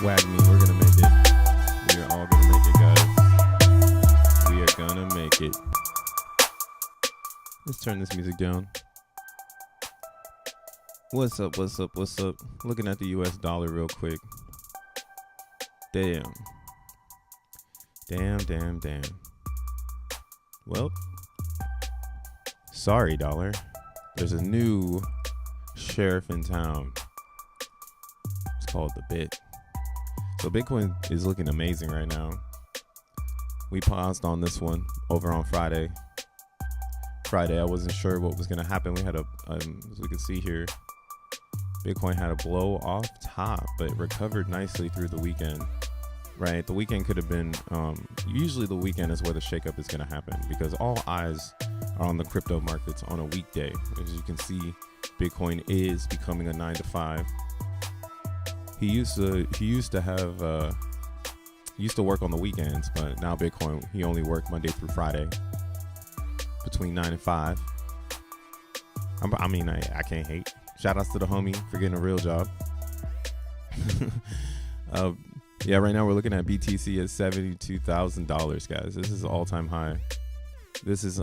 Wag me. We're gonna make it. We are all gonna make it, guys. We are gonna make it. Let's turn this music down. What's up? What's up? What's up? Looking at the US dollar real quick. Damn. Damn. Well, sorry, dollar. There's a new sheriff in town. It's called the Bit. So Bitcoin is looking amazing right now. We paused on this one over on Friday. I wasn't sure what was going to happen. We had as we can see here, Bitcoin had a blow off top, but recovered nicely through the weekend. Right, the weekend could have been, usually the weekend is where the shakeup is going to happen because all eyes are on the crypto markets on a weekday. As you can see, Bitcoin is becoming a 9 to 5. He used to work on the weekends, but now Bitcoin, he only worked Monday through Friday between 9 and 5. I can't hate. Shout outs to the homie for getting a real job. Yeah, right now we're looking at BTC at $72,000, guys. This is all-time high. This is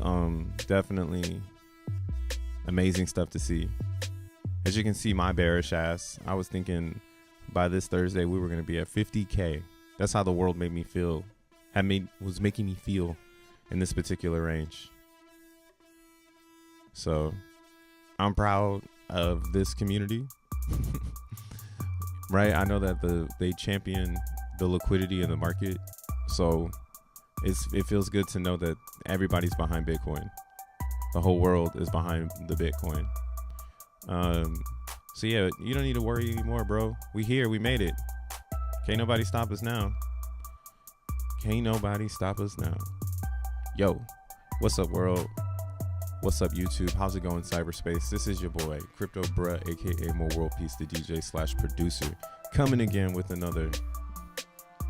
definitely amazing stuff to see. As you can see, my bearish ass, I was thinking by this Thursday we were going to be at 50K. That's how the world made me feel. Was making me feel in this particular range. So I'm proud of this community. Right, I know that they champion the liquidity in the market, so it feels good to know that everybody's behind Bitcoin. The whole world is behind the Bitcoin. So yeah, you don't need to worry anymore, bro. We here, we made it. Can't nobody stop us now. Yo, what's up, world? What's up, YouTube? How's it going, cyberspace? This is your boy, Crypto Bruh, aka More World Peace, the DJ/producer, coming again with another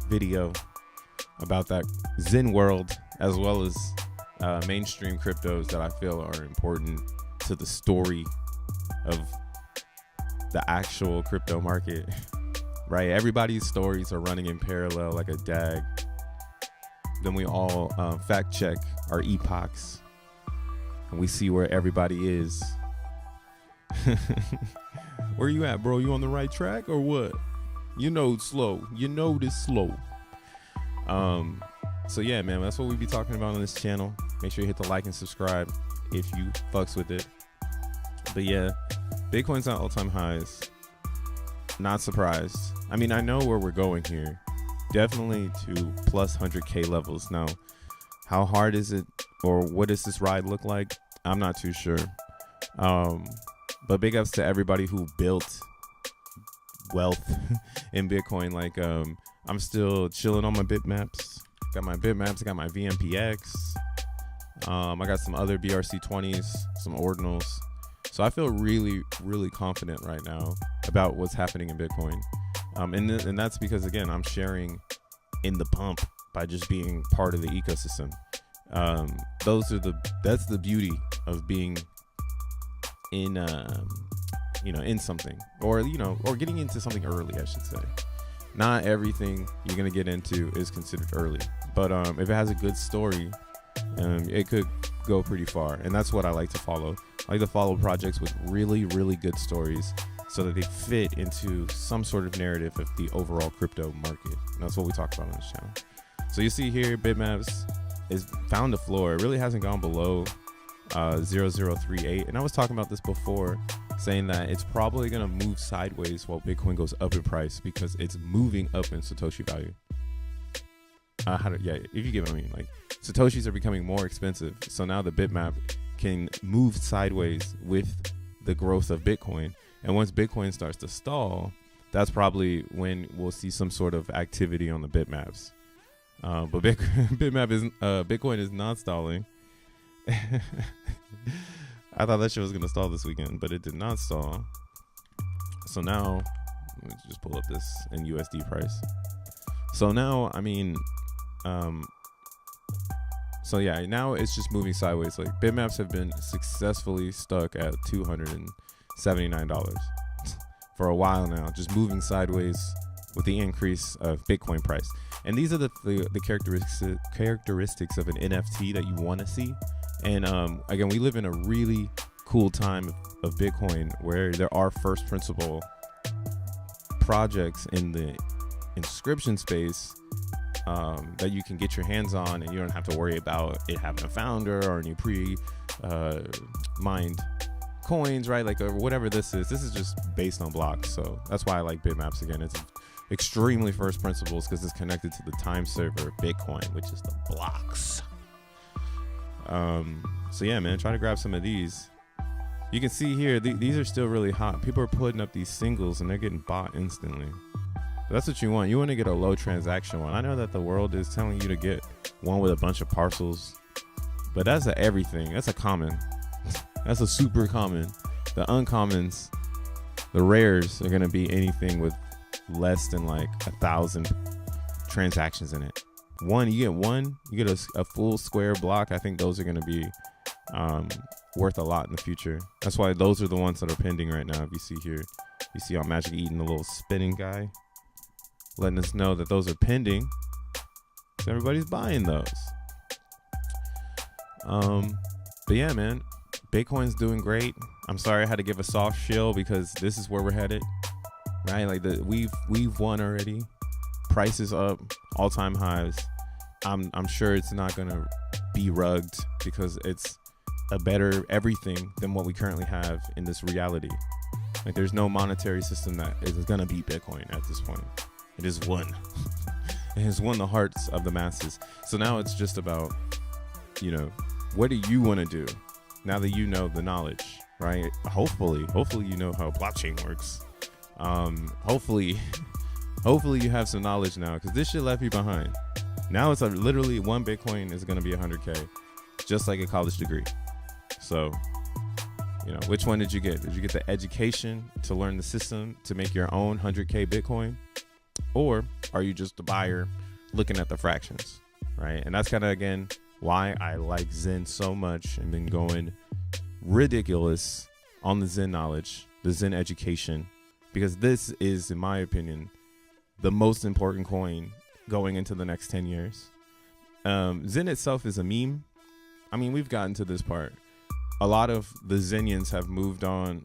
video about that Zen world, as well as mainstream cryptos that I feel are important to the story of the actual crypto market. Right? Everybody's stories are running in parallel like a DAG. Then we all fact check our epochs. And we see where everybody is. Where you at, bro? You on the right track or what? You know it's slow. You know this slow. So yeah, man, that's what we be talking about on this channel. Make sure you hit the like and subscribe if you fucks with it. But yeah, Bitcoin's at all-time highs. Not surprised. I mean, I know where we're going here. Definitely to plus 100K levels. Now, how hard is it, or what does this ride look like? I'm not too sure. But big ups to everybody who built wealth in Bitcoin. Like, I'm still chilling on my bitmaps. Got my bitmaps, I got my VMPX. I got some other BRC20s, some ordinals. So I feel really, really confident right now about what's happening in Bitcoin. And that's because, again, I'm sharing in the pump by just being part of the ecosystem. That's the beauty of being in in something, or getting into something early, I should say. Not everything you're gonna get into is considered early, but if it has a good story, it could go pretty far. And that's what I like to follow. I like to follow projects with really, really good stories, so that they fit into some sort of narrative of the overall crypto market. And that's what we talk about on this channel. So you see here, bitmaps is found the floor. It really hasn't gone below 0038. And I was talking about this before, saying that it's probably going to move sideways while Bitcoin goes up in price, because it's moving up in Satoshi value. If you get what I mean. Like, Satoshis are becoming more expensive. So now the bitmap can move sideways with the growth of Bitcoin. And once Bitcoin starts to stall, that's probably when we'll see some sort of activity on the bitmaps. But Bitcoin is not stalling. I thought that shit was gonna stall this weekend, but it did not stall. So now, let me just pull up this in USD price. So now, now it's just moving sideways. Like, bitmaps have been successfully stuck at $279 for a while now, just moving sideways with the increase of Bitcoin price. And these are the characteristics of an NFT that you want to see. And again, we live in a really cool time of Bitcoin where there are first principle projects in the inscription space that you can get your hands on, and you don't have to worry about it having a founder or any mined coins, right? Like, or whatever this is. This is just based on blocks. So that's why I like bitmaps. Again, it's extremely first principles because it's connected to the time server of Bitcoin, which is the blocks. So yeah, man, try to grab some of these. You can see here, these are still really hot. People are putting up these singles and they're getting bought instantly. But that's what you want. You want to get a low transaction one. I know that the world is telling you to get one with a bunch of parcels, but that's a everything. That's a common. That's a super common. The uncommons, the rares, are going to be anything with less than like 1,000 transactions in it. You get a full square block. I think those are going to be worth a lot in the future. That's why those are the ones that are pending right now. If you see here, you see on Magic Eden, the little spinning guy, letting us know that those are pending. So everybody's buying those. But yeah, man, Bitcoin's doing great. I'm sorry I had to give a soft shill because this is where we're headed, right? Like we've won already. Price is up, all-time highs. I'm sure it's not gonna be rugged because it's a better everything than what we currently have in this reality. Like, there's no monetary system that is gonna beat Bitcoin at this point. It is won. It has won the hearts of the masses. So now it's just about, what do you want to do now that you know the knowledge, right? Hopefully you know how blockchain works. Hopefully you have some knowledge now, because this shit left you behind. Now it's literally one Bitcoin is going to be 100K, just like a college degree. So, which one did you get? Did you get the education to learn the system to make your own 100K Bitcoin? Or are you just a buyer looking at the fractions, right? And that's kind of, again, why I like Zen so much and been going ridiculous on the Zen knowledge, the Zen education, because this is, in my opinion, the most important coin going into the next 10 years. Zen itself is a meme. I mean, we've gotten to this part. A lot of the Zenians have moved on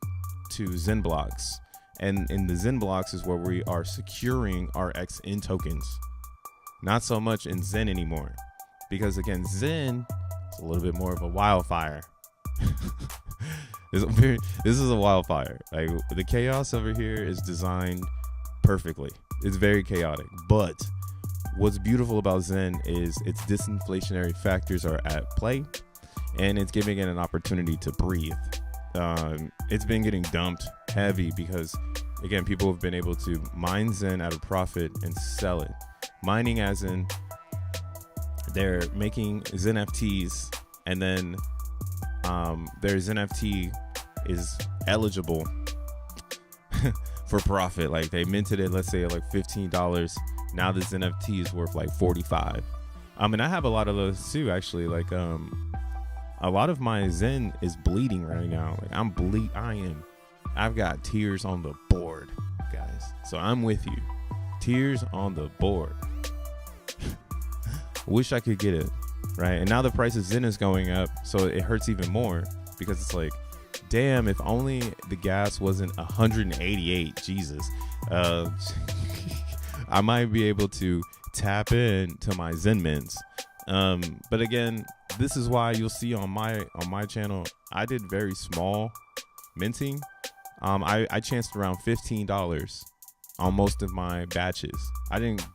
to XENblocks. And in the XENblocks is where we are securing our XEN tokens. Not so much in Zen anymore. Because again, Zen is a little bit more of a wildfire. This is a wildfire. Like, the chaos over here is designed perfectly. It's very chaotic. But what's beautiful about Zen is its disinflationary factors are at play, and it's giving it an opportunity to breathe. It's been getting dumped heavy because, again, people have been able to mine Zen at a profit and sell it. Mining as in they're making XeNFTs, and then their XenFT is eligible for profit. Like, they minted it, let's say, at like $15. Now this NFT is worth like $45. And I have a lot of those too, actually. Like, a lot of my Zen is bleeding right now. Like, I've got tears on the board, guys. So I'm with you. Tears on the board. Wish I could get it, right? And now the price of Zen is going up, so it hurts even more, because it's like, damn, if only the gas wasn't 188. Jesus. I might be able to tap into my Zen mints. But again, this is why you'll see on my channel, I did very small minting. I chanced around $15 on most of my batches. I didn't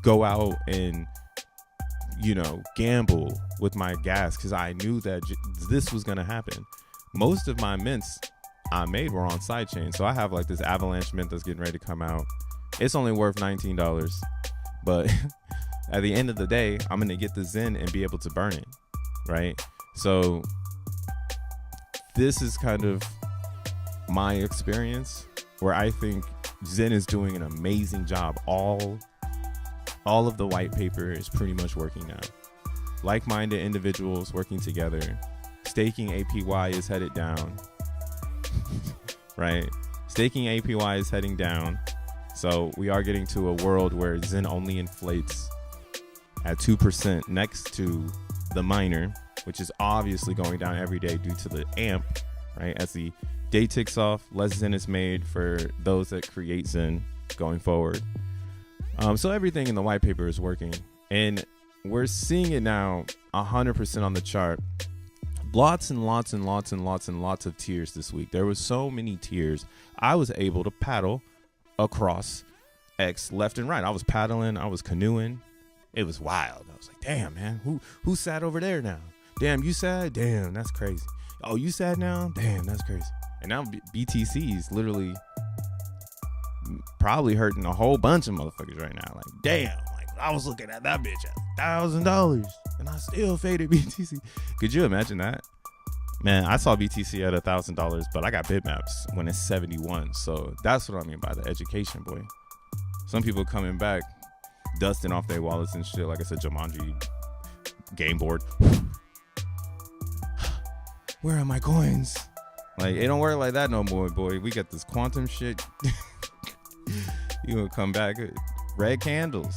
go out and gamble with my gas, because I knew that this was gonna happen. Most of my mints I made were on sidechain, so I have like this avalanche mint that's getting ready to come out. It's only worth $19, but at the end of the day, I'm gonna get the Zen and be able to burn it, right? So this is kind of my experience, where I think Zen is doing an amazing job. All of the white paper is pretty much working now. Like-minded individuals working together. Staking APY is headed down. Right? Staking APY is heading down. So we are getting to a world where Zen only inflates at 2% next to the miner, which is obviously going down every day due to the amp, right? As the day ticks off, less Zen is made for those that create Zen going forward. So everything in the white paper is working, and we're seeing it now 100% on the chart. Lots and lots and lots and lots and lots of tiers this week. There was so many tiers. I was able to paddle across X left and right. I was paddling, I was canoeing. It was wild. I was like, damn, man, who sat over there now? Damn, you sat? Damn, that's crazy. Oh, you sat now? Damn, that's crazy. And now BTC's literally probably hurting a whole bunch of motherfuckers right now. Like, damn, like I was looking at that bitch at $1,000 and I still faded BTC. Could you imagine that? Man, I saw BTC at $1,000, but I got bitmaps when it's 71. So that's what I mean by the education, boy. Some people coming back, dusting off their wallets and shit. Like I said, Jumanji game board. Where are my coins? Like, it don't work like that no more, boy. We got this quantum shit. You gonna come back, red candles.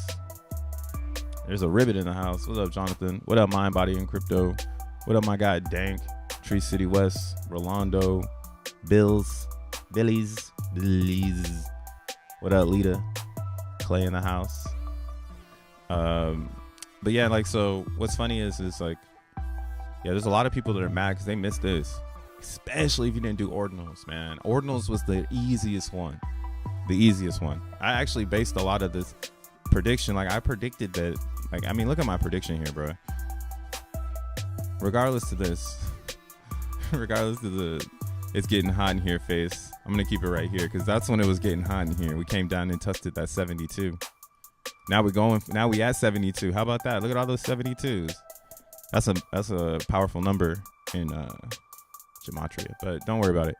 There's a ribbit in the house. What's up, Jonathan? What up, Mind, Body, and Crypto? What up, my guy, Dank, Tree City West, Rolando, Billies. What up, Lita? Clay in the house. But yeah, like, so what's funny is like, yeah, there's a lot of people that are mad because they missed this, especially if you didn't do ordinals, man. Ordinals was the easiest one. I actually based a lot of this prediction. Like, I predicted that, like, I mean, look at my prediction here, bro. Regardless of this, regardless of the it's getting hot in here face, I'm gonna keep it right here because that's when it was getting hot in here. We came down and tested that 72. Now we at 72. How about that? Look at all those 72s. That's a powerful number in gematria, but don't worry about it.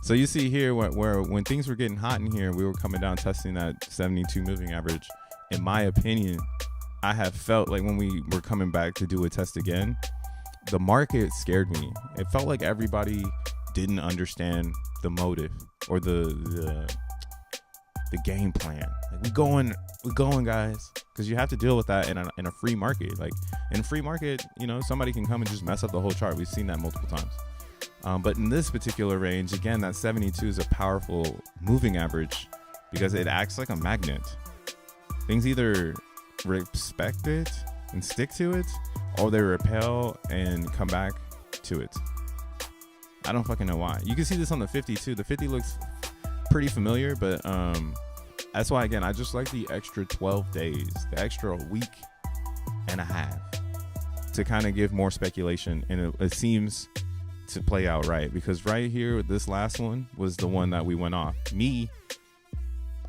So you see here where when things were getting hot in here, we were coming down testing that 72 moving average. In my opinion, I have felt like when we were coming back to do a test again, the market scared me. It felt like everybody didn't understand the motive or the game plan. Like, we going, guys, because you have to deal with that in a free market. Like, in a free market, you know, somebody can come and just mess up the whole chart. We've seen that multiple times. But in this particular range, again, that 72 is a powerful moving average because it acts like a magnet. Things either respect it and stick to it, or they repel and come back to it. I don't fucking know why. You can see this on the 50 too. The 50 looks pretty familiar, but that's why, again, I just like the extra 12 days, the extra week and a half to kind of give more speculation, and it seems to play out right, because right here, this last one was the one that we went off.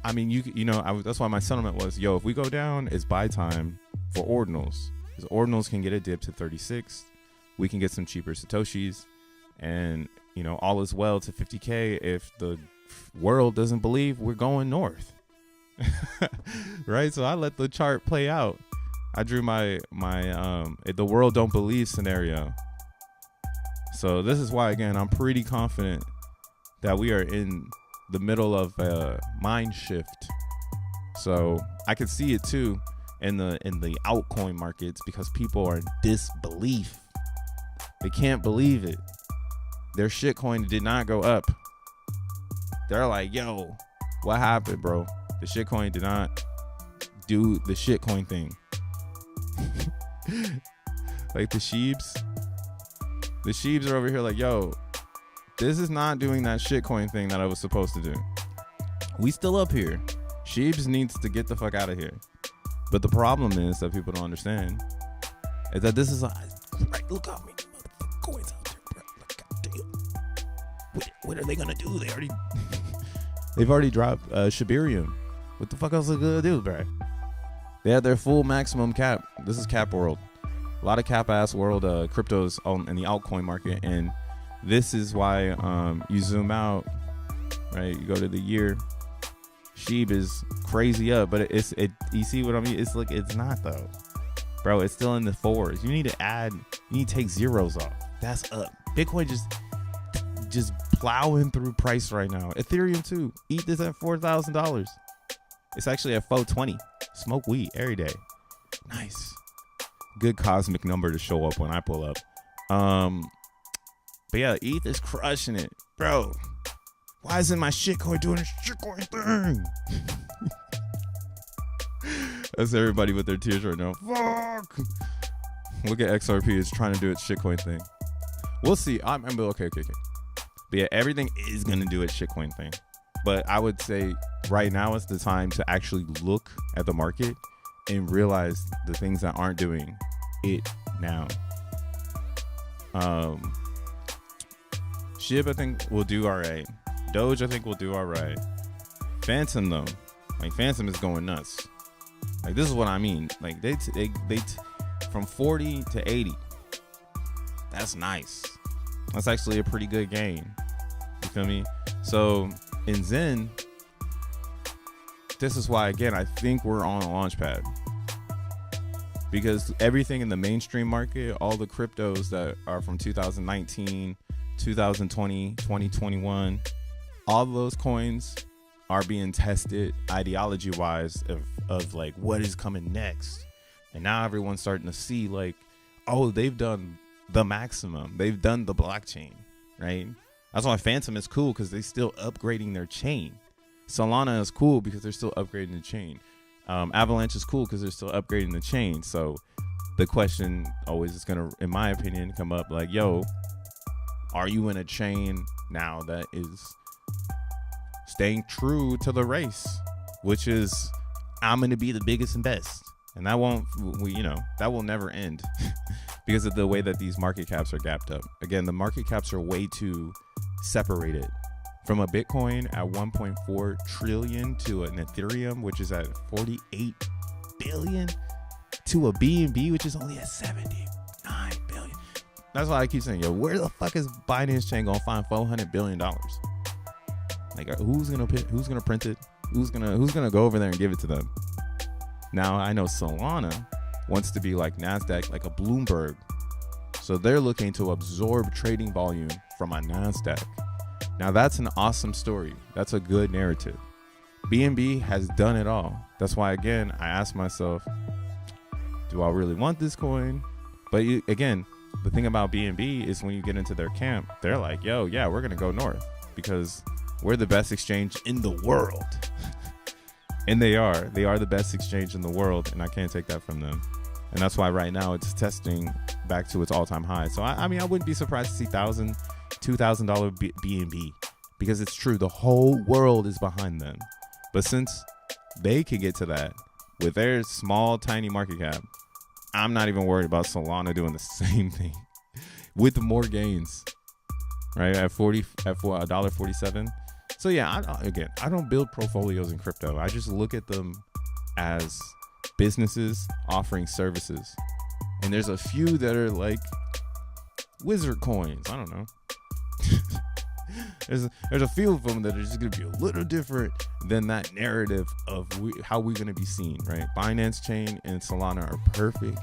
I mean, you know, that's why my sentiment was, yo, if we go down, it's buy time for ordinals, because ordinals can get a dip to 36. We can get some cheaper Satoshis, and, you know, all is well to 50K if the world doesn't believe we're going north. Right? So I let the chart play out. I drew my the world don't believe scenario. So this is why, again, I'm pretty confident that we are in the middle of a mind shift. So I could see it too in the altcoin markets, because people are in disbelief. They can't believe it. Their shitcoin did not go up. They're like, yo, what happened, bro? The shitcoin did not do the shitcoin thing. Like the sheeps are over here like, yo, this is not doing that shitcoin thing that I was supposed to do. We still up here. Sheeps needs to get the fuck out of here. But the problem is that people don't understand is that this is right. Look how many motherfucking coins out there, bro. Like, goddamn. What are they gonna do? They've already dropped Shibarium. What the fuck else are they gonna do, bro? They had their full maximum cap. This is cap world. A lot of cap ass world cryptos in the altcoin market, and this is why you zoom out, right? You go to the year. Sheeb is crazy up, but you see what I mean? It's like, it's not though, bro. It's still in the fours. You need to take zeros off. That's up. Bitcoin just plowing through price right now. Ethereum too. ETH is at $4,000. It's actually at $420. Smoke weed every day. Nice. Good cosmic number to show up when I pull up. But yeah, ETH is crushing it, bro. Why isn't my shitcoin doing a shitcoin thing? That's everybody with their tears right now. Fuck. Look at XRP is trying to do its shitcoin thing. We'll see. Okay. But yeah, everything is gonna do its shitcoin thing. But I would say right now is the time to actually look at the market and realize the things that aren't doing it now. SHIB, I think, will do all right. Doge, I think, will do all right. Phantom, though, like Phantom is going nuts. Like, this is what I mean. Like, they from 40 to 80. That's nice. That's actually a pretty good gain. You feel me? So in Zen, this is why, again, I think we're on a launch pad. Because everything in the mainstream market, all the cryptos that are from 2019, 2020, 2021, all those coins are being tested ideology wise of like what is coming next. And now everyone's starting to see like, oh, they've done the maximum. They've done the blockchain, right? That's why Phantom is cool, because they're still upgrading their chain. Solana is cool because they're still upgrading the chain. Avalanche is cool because they're still upgrading the chain. So the question always is going to, in my opinion, come up like, yo, are you in a chain now that is staying true to the race, which is I'm going to be the biggest and best? And that won't, that will never end because of the way that these market caps are gapped up. Again, the market caps are way too separated. From a Bitcoin at 1.4 trillion to an Ethereum, which is at 48 billion, to a BNB, which is only at 79 billion. That's why I keep saying, yo, where the fuck is Binance Chain gonna find $400 billion? Like, who's gonna print it? Who's gonna go over there and give it to them? Now I know Solana wants to be like NASDAQ, like a Bloomberg, so they're looking to absorb trading volume from a NASDAQ. Now that's an awesome story. That's a good narrative. BNB has done it all. That's why, again, I ask myself, do I really want this coin? But again, the thing about BNB is when you get into their camp, they're like, yo, yeah, we're going to go north because we're the best exchange in the world. And they are the best exchange in the world. And I can't take that from them. And that's why right now it's testing back to its all-time high. So, I mean, I wouldn't be surprised to see $2,000 BNB, because it's true, the whole world is behind them. But since they can get to that with their small tiny market cap, I'm not even worried about Solana doing the same thing with more gains, right? At $1.47. So yeah, I don't build portfolios in crypto. I just look at them as businesses offering services, and there's a few that are like wizard coins. I don't know. There's a few of them that are just going to be a little different than that narrative of how we're going to be seen, right? Binance Chain and Solana are perfect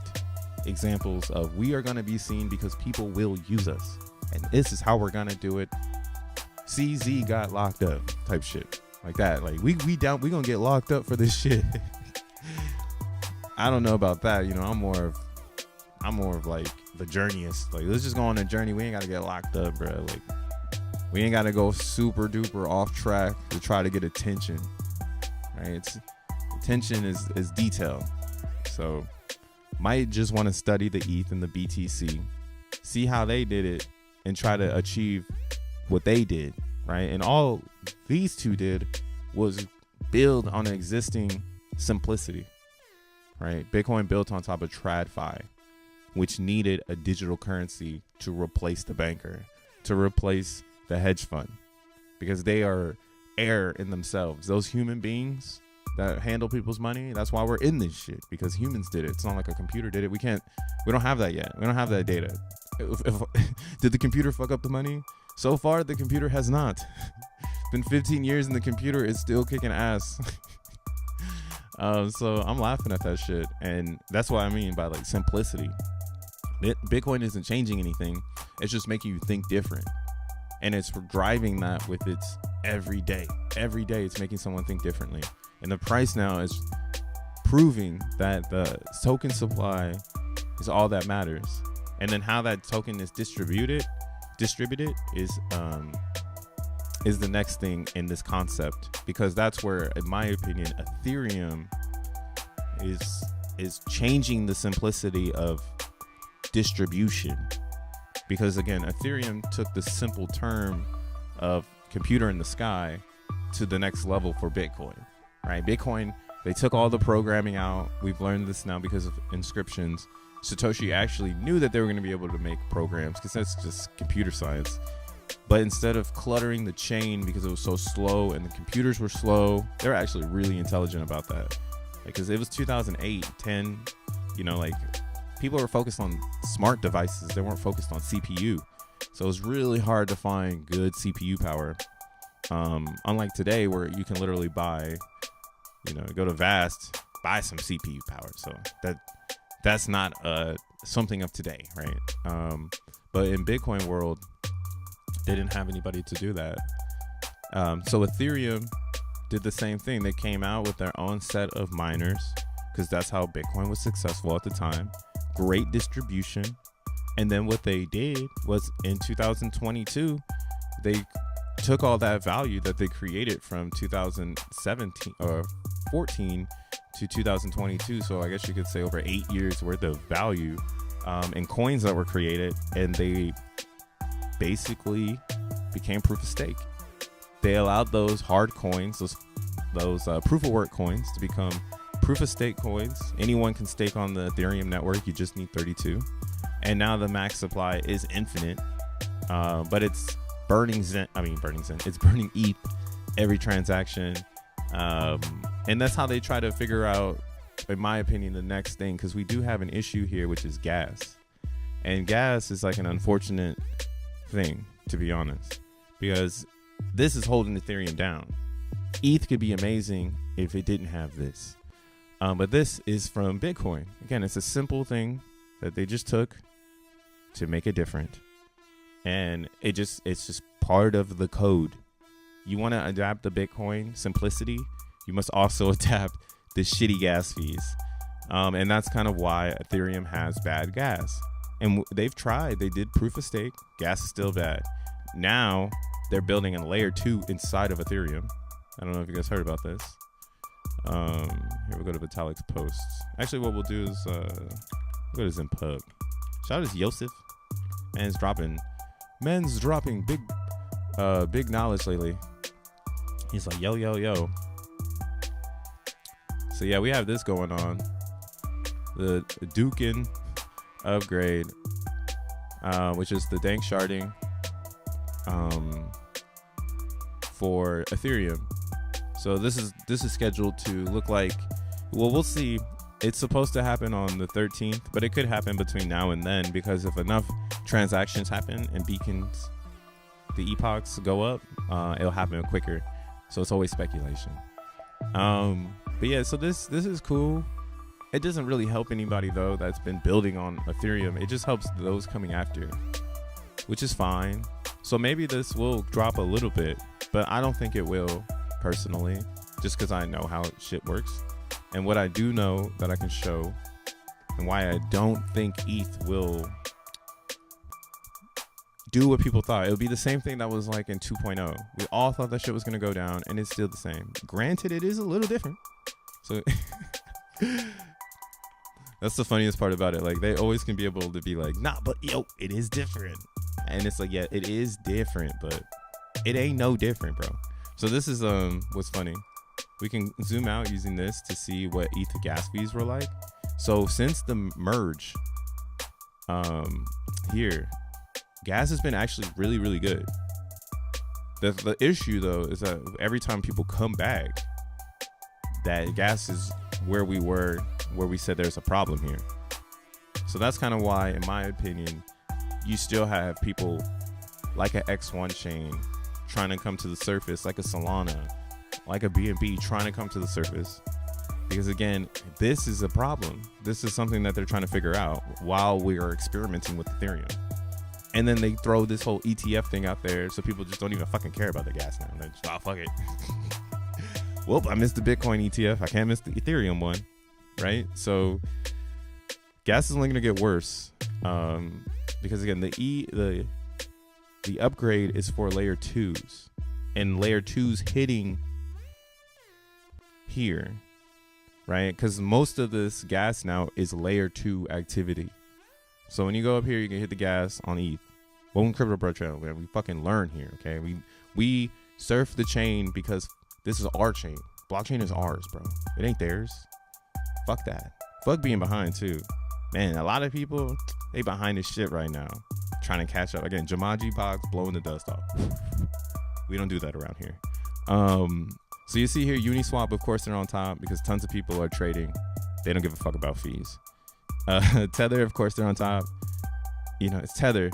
examples of we are going to be seen because people will use us, and this is how we're going to do it. CZ got locked up type shit like that. Like we going to get locked up for this shit. I don't know about that. I'm more of like the journeyist. Like, let's just go on a journey. We ain't got to get locked up, bro. Like, we ain't got to go super duper off track to try to get attention, right? Attention is detail. So might just want to study the ETH and the BTC, see how they did it, and try to achieve what they did, right? And all these two did was build on an existing simplicity, right? Bitcoin built on top of TradFi, which needed a digital currency to replace the banker, to replace the hedge fund, because they are air in themselves. Those human beings that handle people's money, that's why we're in this shit, because humans did it. It's not like a computer did it. We don't have that yet. We don't have that data. Did the computer fuck up the money? So far, the computer has not. It's been 15 years and the computer is still kicking ass. So I'm laughing at that shit. And that's what I mean by like simplicity. Bitcoin isn't changing anything. It's just making you think different. and it's driving that with its every day it's making someone think differently, and the price now is proving that the token supply is all that matters. And then how that token is distributed is the next thing in this concept, because that's where, in my opinion, Ethereum is changing the simplicity of distribution. Because again, Ethereum took the simple term of computer in the sky to the next level for Bitcoin, right? Bitcoin, they took all the programming out. We've learned this now because of inscriptions. Satoshi actually knew that they were going to be able to make programs because that's just computer science. But instead of cluttering the chain because it was so slow and the computers were slow, they were actually really intelligent about that. Because it was 2008, 10, like people were focused on smart devices. They weren't focused on CPU. So it was really hard to find good CPU power. Unlike today where you can literally buy, go to Vast, buy some CPU power. So that's not something of today, right? But in Bitcoin world, they didn't have anybody to do that. So Ethereum did the same thing. They came out with their own set of miners because that's how Bitcoin was successful at the time. Great distribution. And then what they did was in 2022, they took all that value that they created from 2017 or 14 to 2022. So I guess you could say over 8 years worth of value in coins that were created, and they basically became proof of stake. They allowed those hard coins, those proof of work coins, to become proof of stake coins. Anyone can stake on the Ethereum network. You just need 32. And now the max supply is infinite, but it's burning Zen. It's burning ETH every transaction. And that's how they try to figure out, in my opinion, the next thing, because we do have an issue here, which is gas. And gas is like an unfortunate thing, to be honest, because this is holding Ethereum down. ETH could be amazing if it didn't have this. But this is from Bitcoin. Again, it's a simple thing that they just took to make it different. And it's just part of the code. You want to adapt the Bitcoin simplicity, you must also adapt the shitty gas fees. And that's kind of why Ethereum has bad gas. And they've tried. They did proof of stake. Gas is still bad. Now they're building a layer 2 inside of Ethereum. I don't know if you guys heard about this. Here we'll go to Vitalik's posts. Actually, what we'll do is we'll go to Zenpub. Shout out to Yosef. Man's dropping big knowledge lately. He's like, yo. So yeah, we have this going on. The Dukin upgrade, which is the dank sharding for Ethereum. So this is scheduled to look like, well, we'll see. It's supposed to happen on the 13th, but it could happen between now and then, because if enough transactions happen and beacons, the epochs go up, it'll happen quicker. So it's always speculation. But yeah, so this is cool. It doesn't really help anybody though that's been building on Ethereum. It just helps those coming after, which is fine. So maybe this will drop a little bit, but I don't think it will personally, just because I know how shit works. And what I do know that I can show, and why I don't think ETH will do what people thought. It'll be the same thing that was like in 2.0. We all thought that shit was going to go down, and it's still the same. Granted, it is a little different. So that's the funniest part about it. Like, they always can be able to be like, nah, but yo, it is different. And it's like, yeah, it is different, but it ain't no different, bro. So this is what's funny. We can zoom out using this to see what ETH gas fees were like. So since the merge here, gas has been actually really, really good. The issue though is that every time people come back, that gas is where we were, where we said there's a problem here. So that's kind of why, in my opinion, you still have people like an X1 chain trying to come to the surface, like a Solana, like a BNB trying to come to the surface. Because again, this is a problem. This is something that they're trying to figure out while we are experimenting with Ethereum. And then they throw this whole ETF thing out there, so people just don't even fucking care about the gas now. They're just, fuck it. Well, I missed the Bitcoin ETF. I can't miss the Ethereum one, right? So gas is only going to get worse, because again, the upgrade is for layer 2s, and layer 2s hitting here, right? Because most of this gas now is layer 2 activity. So when you go up here, you can hit the gas on ETH. Welcome to Crypto Bro Channel, man. We fucking learn here, okay? We surf the chain because this is our chain. Blockchain is ours, bro. It ain't theirs. Fuck that. Fuck being behind too. Man, a lot of people, they behind this shit right now, trying to catch up. Again, Jumanji box blowing the dust off. We don't do that around here. So you see here, Uniswap, of course, they're on top because tons of people are trading. They don't give a fuck about fees. Tether, of course, they're on top. You know, it's Tether.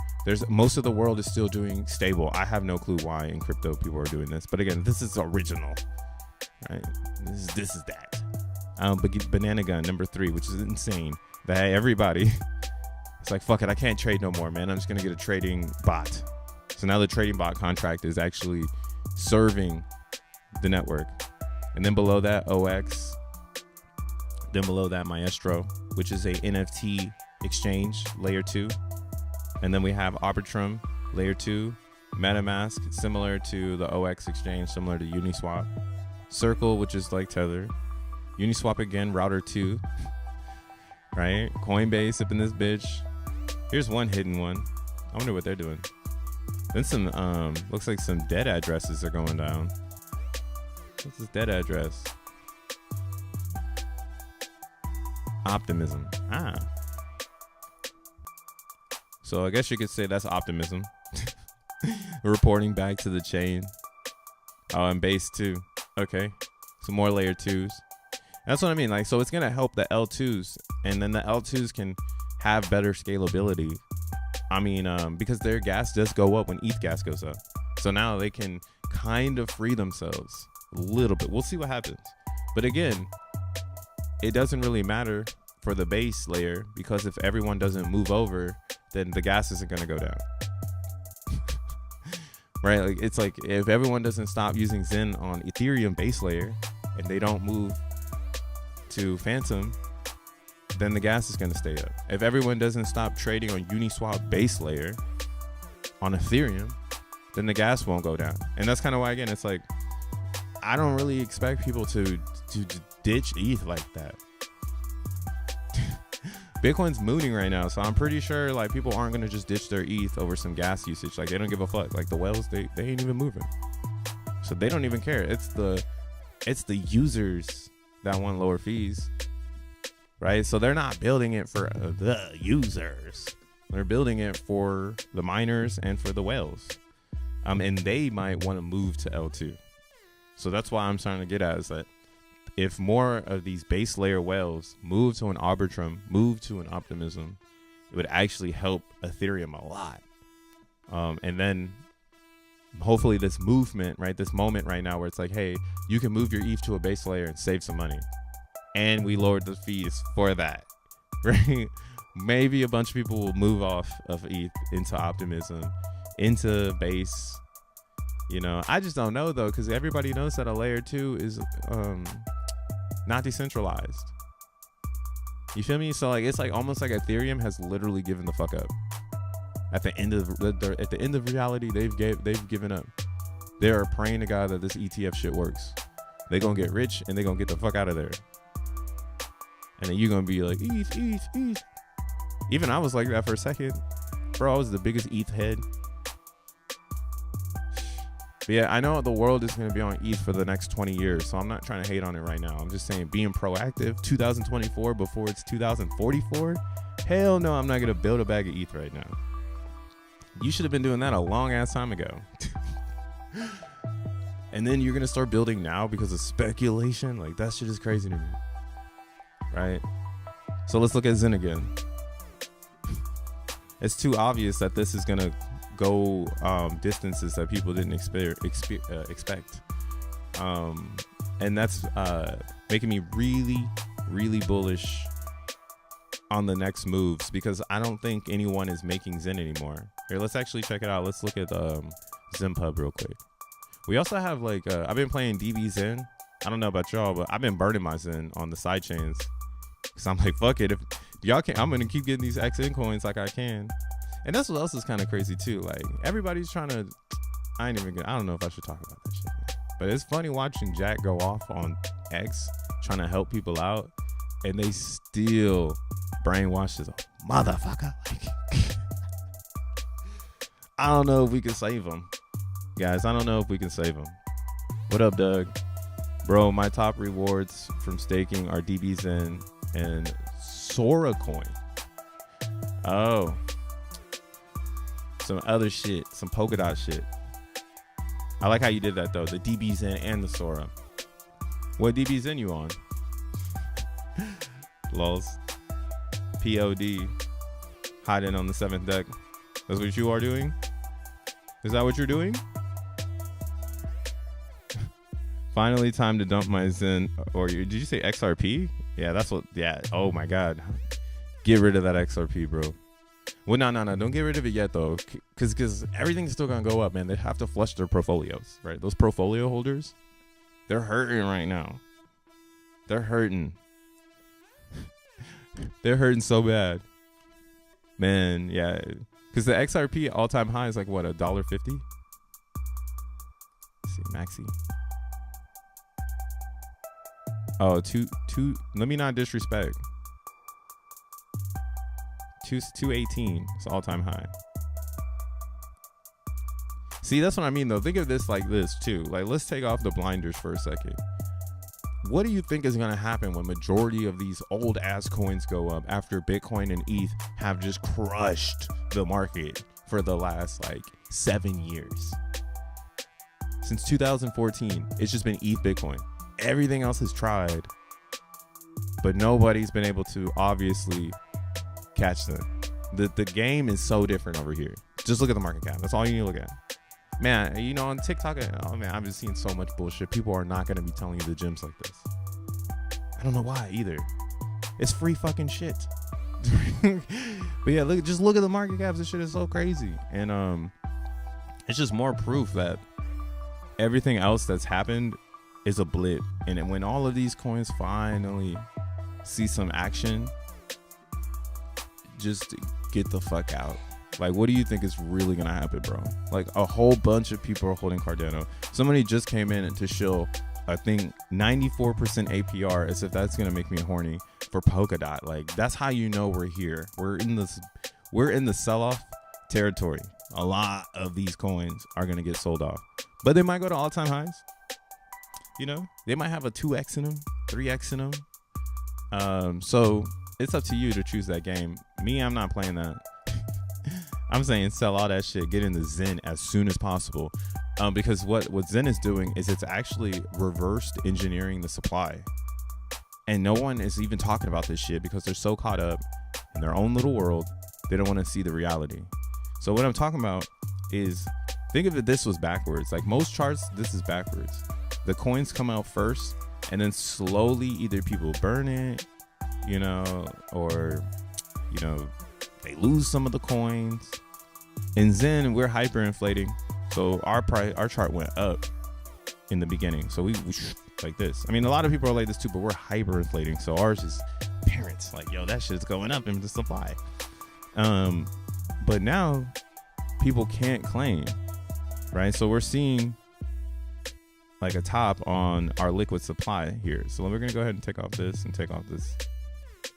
Most of the world is still doing stable. I have no clue why in crypto people are doing this, but again, this is original, right? This is that. But Banana Gun number 3, which is insane. That everybody, it's like, fuck it, I can't trade no more, man. I'm just gonna get a trading bot. So now the trading bot contract is actually serving the network. And then below that, OX. Then below that, Maestro, which is a NFT exchange, layer 2. And then we have Arbitrum, layer 2. MetaMask, similar to the OX exchange, similar to Uniswap. Circle, which is like Tether. Uniswap again, router 2. Right? Coinbase up in this bitch. Here's one hidden one. I wonder what they're doing. Then some, looks like some dead addresses are going down. What's this dead address? Optimism. So I guess you could say that's optimism. Reporting back to the chain. Oh, and base 2. Okay. Some more layer 2s. That's what I mean. Like, so it's going to help the L2s, and then the L2s can have better scalability. I mean, because their gas does go up when ETH gas goes up. So now they can kind of free themselves a little bit. We'll see what happens. But again, it doesn't really matter for the base layer, because if everyone doesn't move over, then the gas isn't going to go down. Right? Like, it's like if everyone doesn't stop using Xen on Ethereum base layer and they don't move to Phantom, then the gas is going to stay up. If everyone doesn't stop trading on Uniswap base layer on Ethereum, then the gas won't go down. And that's kind of why, again, it's like, I don't really expect people to ditch ETH like that. Bitcoin's mooning right now, so I'm pretty sure like people aren't going to just ditch their ETH over some gas usage. Like, they don't give a fuck. Like, the whales, they ain't even moving. So they don't even care. It's the users that want lower fees, right? So they're not building it for the users. They're building it for the miners and for the whales. And they might want to move to L2. So that's why I'm trying to get at is that if more of these base layer whales move to an Arbitrum, move to an Optimism, it would actually help Ethereum a lot. And then hopefully this movement, right, this moment right now where it's like, hey, you can move your ETH to a base layer and save some money. And we lowered the fees for that, right? Maybe a bunch of people will move off of ETH into Optimism, into base. You know, I just don't know though, because everybody knows that a layer 2 is not decentralized. You feel me? So like, it's like almost like Ethereum has literally given the fuck up. At the end of reality, they've given up. They are praying to God that this ETF shit works. They gonna get rich and they gonna get the fuck out of there. And then you're gonna be like, ETH. Even I was like that for a second. Bro, I was the biggest ETH head. But yeah, I know the world is going to be on ETH for the next 20 years, so I'm not trying to hate on it right now. I'm just saying, being proactive, 2024 before it's 2044? Hell no, I'm not going to build a bag of ETH right now. You should have been doing that a long ass time ago. And then you're going to start building now because of speculation? Like, that shit is crazy to me. Right? So let's look at Xen again. It's too obvious that this is going to go distances that people didn't expect. And that's making me really, really bullish on the next moves, because I don't think anyone is making Zen anymore. Here, let's actually check it out. Let's look at ZenPub real quick. We also have like I've been playing DB Zen. I don't know about y'all, but I've been burning my Zen on the side chains, because I'm like, fuck it, if y'all can't, I'm gonna keep getting these XN coins like I can. And that's what else is kind of crazy too. Like, everybody's trying to, I don't know if I should talk about that shit, man. But it's funny watching Jack go off on X trying to help people out, and they still brainwashed as a motherfucker. Like, I don't know if we can save him, guys. I don't know if we can save him. What up, Doug? Bro, my top rewards from staking are DB Zen and Sora coin. Oh, some other shit, some polka dot shit. I like how you did that though, the DB Zen and the Sora. What DB Zen you on? Lols. P.o.P. hiding on the 7th deck. That's what you are doing? Is that what you're doing? Finally time to dump my Zen. Or did you say XRP? Yeah, that's what, yeah. Oh my God. Get rid of that XRP, bro. Well, no. Don't get rid of it yet, though. Because everything's still going to go up, man. They have to flush their portfolios, right? Those portfolio holders, they're hurting right now. They're hurting. They're hurting so bad. Man, yeah. Because the XRP all-time high is like, what, $1.50? Let's see, Maxi. Oh, two. Let me not disrespect. 218. It's all-time high. See, that's what I mean, though. Think of this like this, too. Like, let's take off the blinders for a second. What do you think is going to happen when majority of these old-ass coins go up after Bitcoin and ETH have just crushed the market for the last, like, 7 years? Since 2014, it's just been ETH Bitcoin. Everything else has tried, but nobody's been able to, obviously, catch them. The game is so different over here. Just look at the market cap. That's all you need to look at. Man, you know, on TikTok, oh man, I've been seeing so much bullshit. People are not going to be telling you the gems like this. I don't know why either. It's free fucking shit. But yeah, just look at the market caps. This shit is so crazy. And it's just more proof that everything else that's happened is a blip. And when all of these coins finally see some action, just get the fuck out. Like, what do you think is really gonna happen, bro? Like, a whole bunch of people are holding Cardano. Somebody just came in to show, I think, 94% APR, as if that's gonna make me horny for Polkadot. Like, that's how you know we're here. We're in the sell-off territory. A lot of these coins are gonna get sold off, but they might go to all-time highs. You know, they might have a 2x in them, 3x in them. So it's up to you to choose that game. Me, I'm not playing that. I'm saying sell all that shit, get into Zen as soon as possible. Because what Zen is doing is it's actually reversed engineering the supply. And no one is even talking about this shit because they're so caught up in their own little world, they don't want to see the reality. So what I'm talking about is, think of it, this was backwards. Like most charts, this is backwards. The coins come out first, and then slowly either people burn it, you know, or, you know, they lose some of the coins. In Zen, we're hyperinflating, so our chart went up in the beginning. So we like this. I mean, a lot of people are like this too, but we're hyperinflating. So ours is parents like, yo, that shit's going up in the supply. But now people can't claim, right? So we're seeing like a top on our liquid supply here. So we're gonna go ahead and take off this and take off this.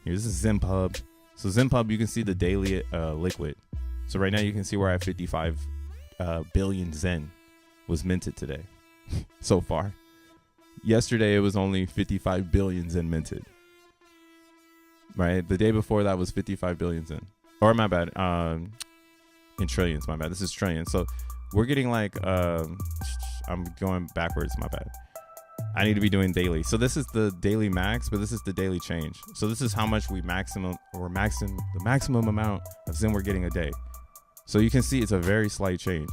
Here, this is ZenPub. So ZenPub, you can see the daily liquid. So right now you can see we're at 55 billion Zen was minted today so far. Yesterday it was only 55 billion Zen minted. Right? The day before that was 55 billion Zen. Or my bad, in trillions, my bad. This is trillions. So we're getting like, I'm going backwards, my bad. I need to be doing daily. So this is the daily max, but this is the daily change. So this is how much the maximum amount of Zen we're getting a day. So you can see it's a very slight change.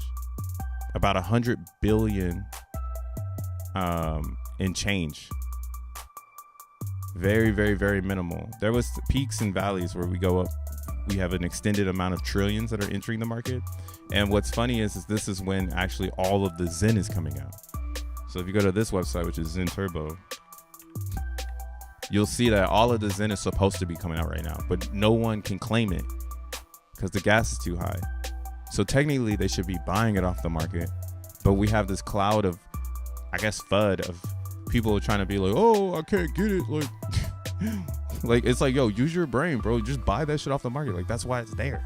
About 100 billion in change. Very, very, very minimal. There was peaks and valleys where we go up. We have an extended amount of trillions that are entering the market. And what's funny is this is when actually all of the XEN is coming out. So if you go to this website, which is XEN Turbo, you'll see that all of the XEN is supposed to be coming out right now, but no one can claim it because the gas is too high. So technically they should be buying it off the market, but we have this cloud of, I guess, FUD of people trying to be like, oh, I can't get it. Like, like, it's like, yo, use your brain, bro. Just buy that shit off the market. Like, that's why it's there.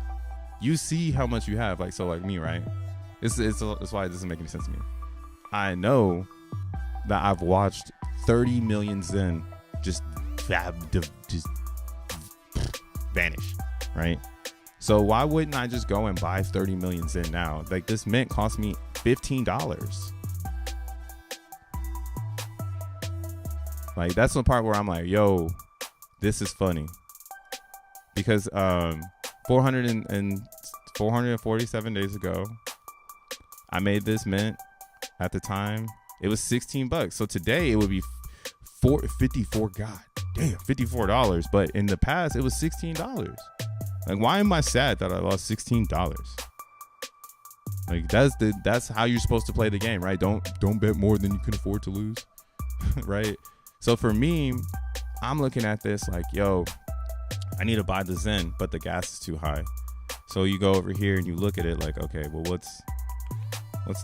You see how much you have. Like, so like me, right? It's why it doesn't make any sense to me. I know that I've watched 30 million XEN just vanish, right? So why wouldn't I just go and buy 30 million XEN now? Like, this mint cost me $15. Like, that's the part where I'm like, yo, this is funny. Because 447 days ago, I made this mint. At the time, it was $16. So today it would be $54. God damn, $54. But in the past, it was $16. Like, why am I sad that I lost $16? Like, that's how you're supposed to play the game, right? Don't bet more than you can afford to lose, right? So for me, I'm looking at this like, yo, I need to buy the XEN, but the gas is too high. So you go over here and you look at it like, okay, well, what's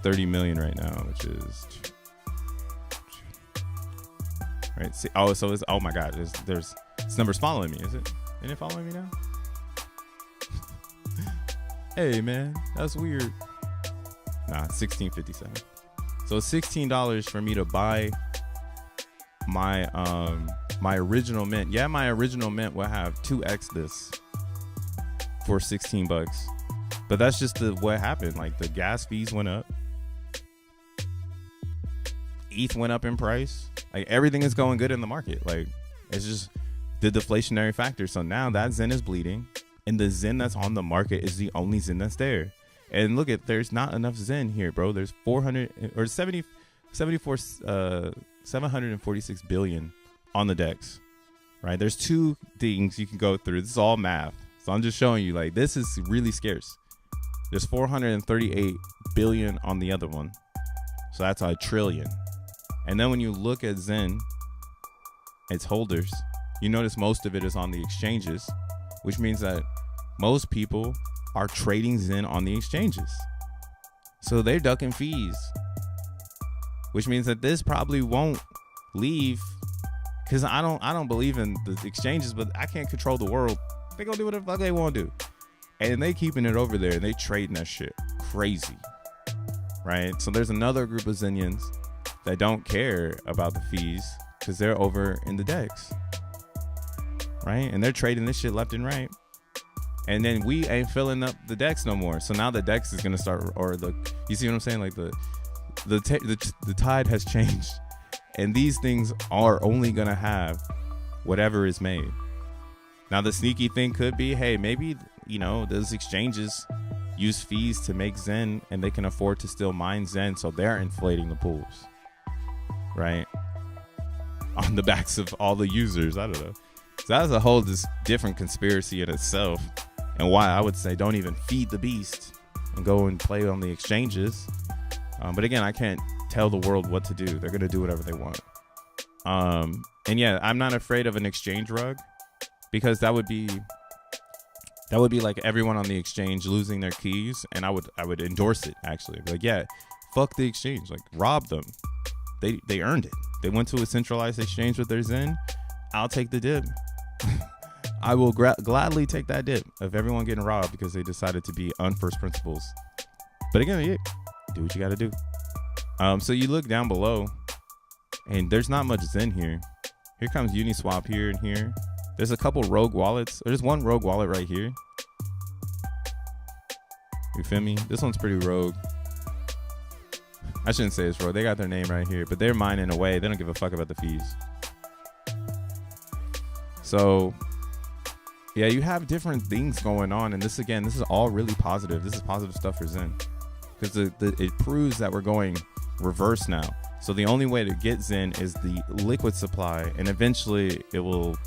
30 million right now, which is right. See, oh, so it's, oh my God, there's this number's following me. Is it? Isn't it following me now? Hey man, that's weird. Nah, 1657. So $16 for me to buy my my original mint. Yeah, my original mint will have 2x this for $16. But that's just what happened. Like, the gas fees went up. ETH went up in price. Like, everything is going good in the market. Like, it's just the deflationary factor. So now that XEN is bleeding, and the XEN that's on the market is the only XEN that's there. And look at, there's not enough XEN here, bro. There's 746 billion on the DEX, right? There's two things you can go through. This is all math. So I'm just showing you, like, this is really scarce. There's 438 billion on the other one. So that's a trillion. And then when you look at XEN, its holders, you notice most of it is on the exchanges, which means that most people are trading XEN on the exchanges. So they're ducking fees, which means that this probably won't leave, because I don't believe in the exchanges, but I can't control the world. They gonna do whatever the fuck they want to do. And they keeping it over there and they trading that shit crazy, right? So there's another group of Xenians that don't care about the fees because they're over in the DEX, right? And they're trading this shit left and right. And then we ain't filling up the DEX no more. So now the DEX is gonna start, you see what I'm saying? Like the tide has changed, and these things are only gonna have whatever is made. Now the sneaky thing could be, hey, maybe, you know, those exchanges use fees to make XEN and they can afford to still mine XEN, so they're inflating the pools, right? On the backs of all the users. I don't know. So that's a whole different conspiracy in itself, and why I would say don't even feed the beast and go and play on the exchanges. But again, I can't tell the world what to do. They're going to do whatever they want. And yeah, I'm not afraid of an exchange rug, because that would be like everyone on the exchange losing their keys, and I would endorse it, actually. Like, yeah, fuck the exchange, like, rob them. They earned it. They went to a centralized exchange with their XEN. I'll take the dip. I will gladly take that dip of everyone getting robbed because they decided to be on first principles. But again, yeah, do what you got to do. So you look down below, and there's not much XEN here. Here comes Uniswap here and here. There's a couple rogue wallets. There's one rogue wallet right here. You feel me? This one's pretty rogue. I shouldn't say it's rogue. They got their name right here, but they're mining away. They don't give a fuck about the fees. So yeah, you have different things going on, and this is all really positive. This is positive stuff for XEN, because it proves that we're going reverse now. So the only way to get Zen is the liquid supply, and eventually it will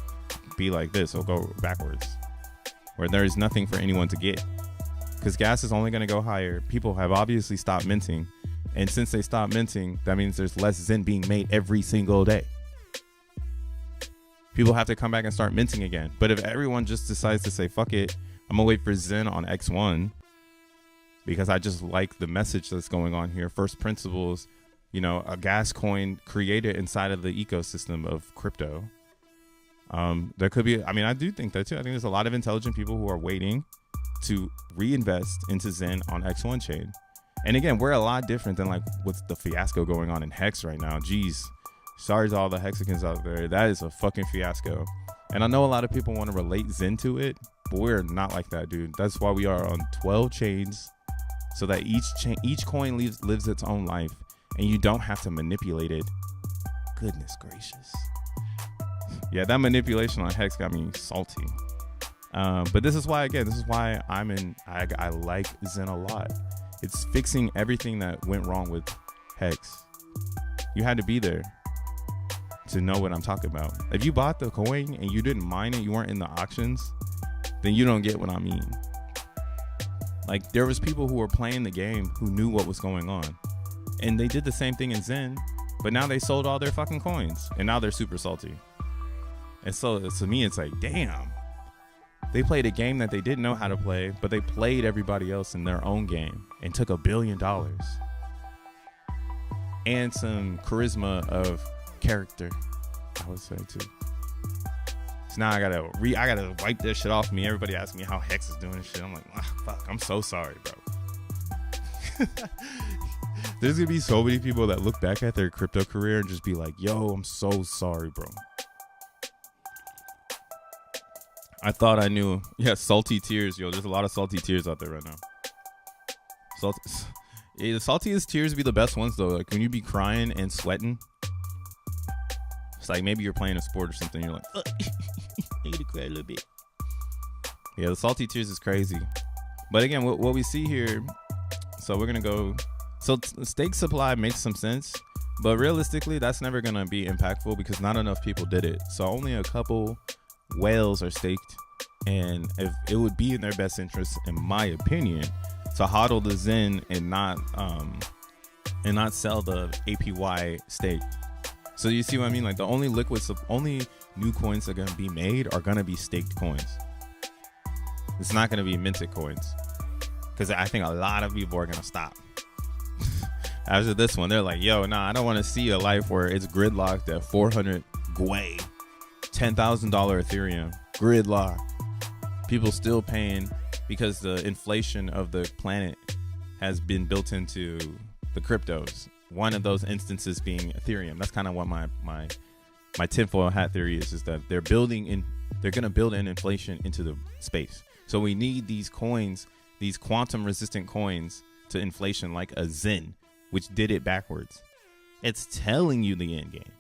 be like this. It'll go backwards, where there is nothing for anyone to get, because gas is only going to go higher. People have obviously stopped minting, and since they stopped minting, that means there's less Zen being made every single day. People have to come back and start minting again. But if everyone just decides to say, fuck it, I'm gonna wait for Zen on X1 because I just like the message that's going on here. First principles, you know, a gas coin created inside of the ecosystem of crypto. There could be, I mean, I do think that too. I think there's a lot of intelligent people who are waiting to reinvest into Zen on X1 chain. And again, we're a lot different than like what's the fiasco going on in Hex right now. Jeez, sorry to all the Hexicans out there. That is a fucking fiasco. And I know a lot of people want to relate Zen to it, but we're not like that, dude. That's why we are on 12 chains, so that each coin lives its own life, and you don't have to manipulate it. Goodness gracious. Yeah, that manipulation on Hex got me salty. But this is why, again, I like Zen a lot. It's fixing everything that went wrong with Hex. You had to be there to know what I'm talking about. If you bought the coin and you didn't mine it, you weren't in the auctions, then you don't get what I mean. Like, there was people who were playing the game who knew what was going on, and they did the same thing in Zen, but now they sold all their fucking coins, and now they're super salty. And so to me, it's like, damn, they played a game that they didn't know how to play, but they played everybody else in their own game and took $1 billion and some charisma of character, I would say too. So now I gotta wipe this shit off me. Everybody asking me how Hex is doing and shit. I'm like, fuck, I'm so sorry, bro. There's gonna be so many people that look back at their crypto career and just be like, yo, I'm so sorry, bro. I thought I knew. Yeah, salty tears, yo. There's a lot of salty tears out there right now. The saltiest tears be the best ones though. Like when you be crying and sweating. It's like maybe you're playing a sport or something. You're like, I need to cry a little bit. Yeah, the salty tears is crazy. But again, what we see here. So we're gonna go. So stake supply makes some sense, but realistically, that's never gonna be impactful because not enough people did it. So only a couple whales are staked, and if it would be in their best interest, in my opinion, to hodl the Zen and not sell the APY stake. So you see what I mean? Like the only only new coins that are gonna be made are gonna be staked coins. It's not gonna be minted coins, because I think a lot of people are gonna stop after this one. They're like, yo, nah, I don't want to see a life where it's gridlocked at 400 Gwei, $10,000 Ethereum, gridlock. People still paying because the inflation of the planet has been built into the cryptos. One of those instances being Ethereum. That's kind of what my tinfoil hat theory is that they're going to build in inflation into the space. So we need these coins, these quantum resistant coins to inflation, like a Zen, which did it backwards. It's telling you the end game.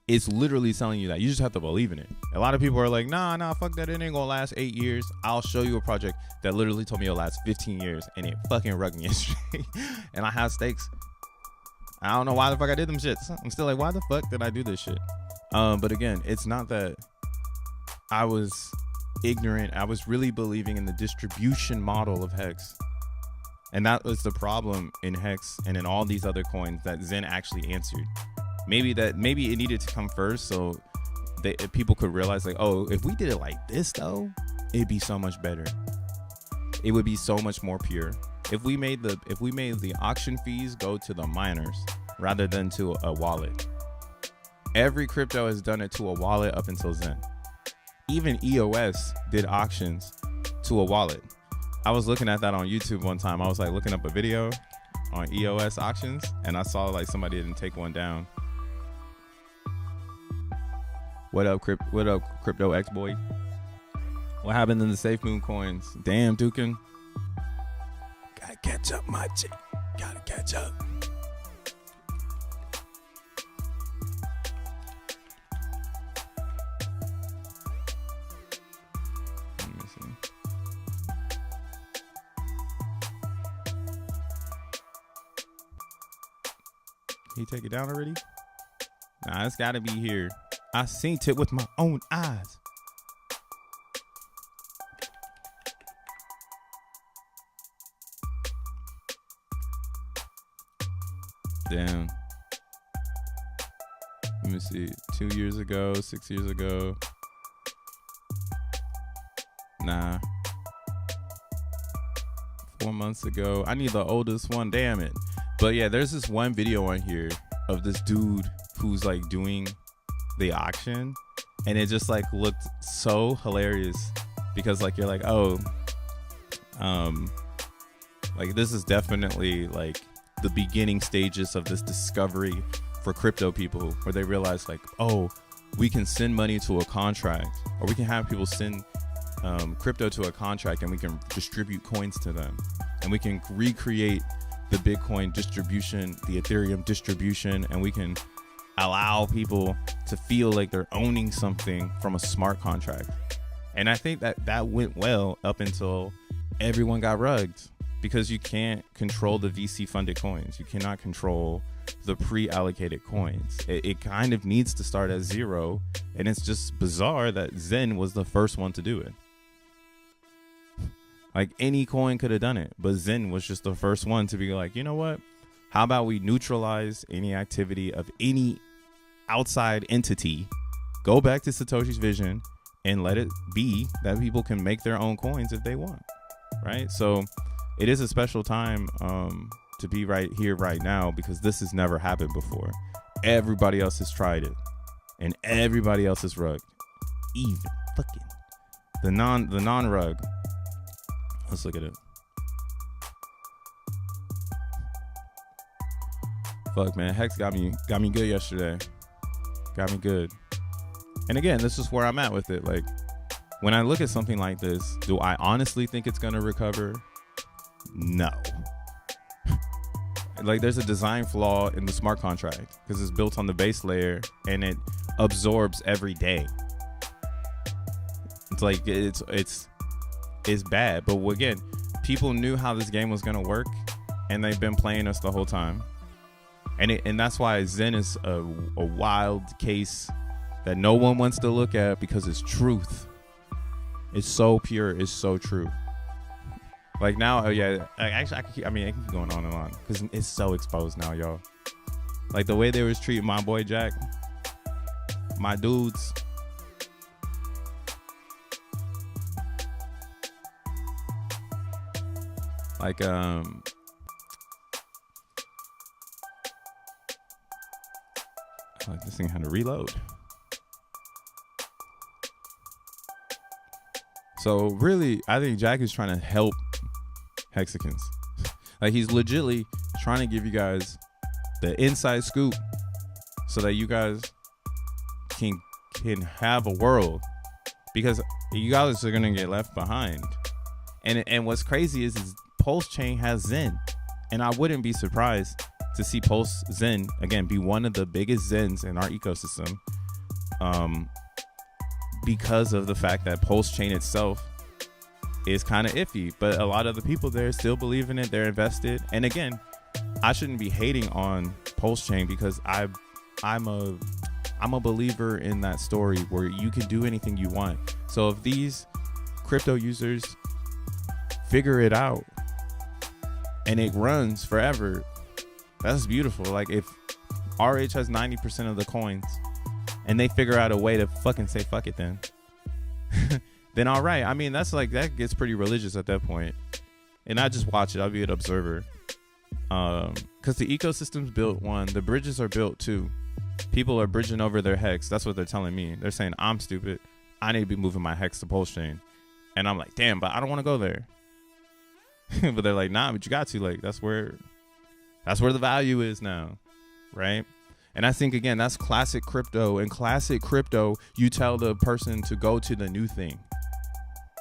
It's literally telling you that. You just have to believe in it. A lot of people are like, nah, fuck that. It ain't gonna last 8 years. I'll show you a project that literally told me it'll last 15 years, and it fucking rugged me yesterday. And I have stakes. I don't know why the fuck I did them shits. I'm still like, why the fuck did I do this shit? But again, it's not that I was ignorant. I was really believing in the distribution model of Hex. And that was the problem in Hex and in all these other coins that Zen actually answered. Maybe it needed to come first so that people could realize, like, oh, if we did it like this though, it'd be so much better. It would be so much more pure. If we made the auction fees go to the miners rather than to a wallet. Every crypto has done it to a wallet up until Zen. Even EOS did auctions to a wallet. I was looking at that on YouTube one time. I was like looking up a video on EOS auctions, and I saw like somebody didn't take one down. What up, Crypto X boy? What happened in the Safe Moon coins? Damn, Dukin. Gotta catch up, my G. Gotta catch up. Let me see. He take it down already? Nah, it's gotta be here. I seen it with my own eyes. Damn. Let me see. 2 years ago, 6 years ago. Nah. 4 months ago. I need the oldest one. Damn it. But yeah, there's this one video on here of this dude who's like doing the auction, and it just like looked so hilarious because like you're like, oh, like this is definitely like the beginning stages of this discovery for crypto people, where they realize like, oh, we can send money to a contract, or we can have people send crypto to a contract, and we can distribute coins to them, and we can recreate the Bitcoin distribution, the Ethereum distribution, and we can allow people to feel like they're owning something from a smart contract. And I think that went well up until everyone got rugged, because you can't control the VC funded coins. You cannot control the pre-allocated coins. It kind of needs to start at zero, and it's just bizarre that Xen was the first one to do it. Like any coin could have done it, but Xen was just the first one to be like, you know what? How about we neutralize any activity of any outside entity, go back to Satoshi's vision, and let it be that people can make their own coins if they want, right? So it is a special time to be right here, right now, because this has never happened before. Everybody else has tried it, and everybody else is rugged. Even fucking the non-rug. Let's look at it. Fuck, man, Hex got me good yesterday. Got me good. And again, this is where I'm at with it. Like, when I look at something like this, do I honestly think it's gonna recover? No. Like, there's a design flaw in the smart contract because it's built on the base layer and it absorbs every day. It's like it's bad. But again, people knew how this game was gonna work, and they've been playing us the whole time. And that's why Xen is a wild case that no one wants to look at, because it's truth. It's so pure. It's so true. Like now, oh yeah, actually, I can keep going on and on because it's so exposed now, y'all. Like the way they was treating my boy Jack, my dudes. Like this thing had to reload. So really, I think Jack is trying to help Hexicans. Like, he's legitly trying to give you guys the inside scoop so that you guys can have a world, because you guys are gonna get left behind. And what's crazy is Pulse Chain has Xen, and I wouldn't be surprised to see Pulse Xen again be one of the biggest Xens in our ecosystem, because of the fact that Pulse Chain itself is kind of iffy, but a lot of the people there still believe in it. They're invested. And again, I shouldn't be hating on Pulse Chain, because I'm a believer in that story where you can do anything you want. So if these crypto users figure it out and it runs forever, that's beautiful. Like, if RH has 90% of the coins and they figure out a way to fucking say fuck it, then then all right. I mean, that's like, that gets pretty religious at that point. And I just watch it. I'll be an observer. Because the ecosystem's built, one, the bridges are built, two. People are bridging over their hex. That's what they're telling me. They're saying, I'm stupid. I need to be moving my hex to Pulse Chain. And I'm like, damn, but I don't want to go there. But they're like, nah, but you got to. Like, that's where the value is now, right? And I think, again, that's classic crypto. And classic crypto, you tell the person to go to the new thing.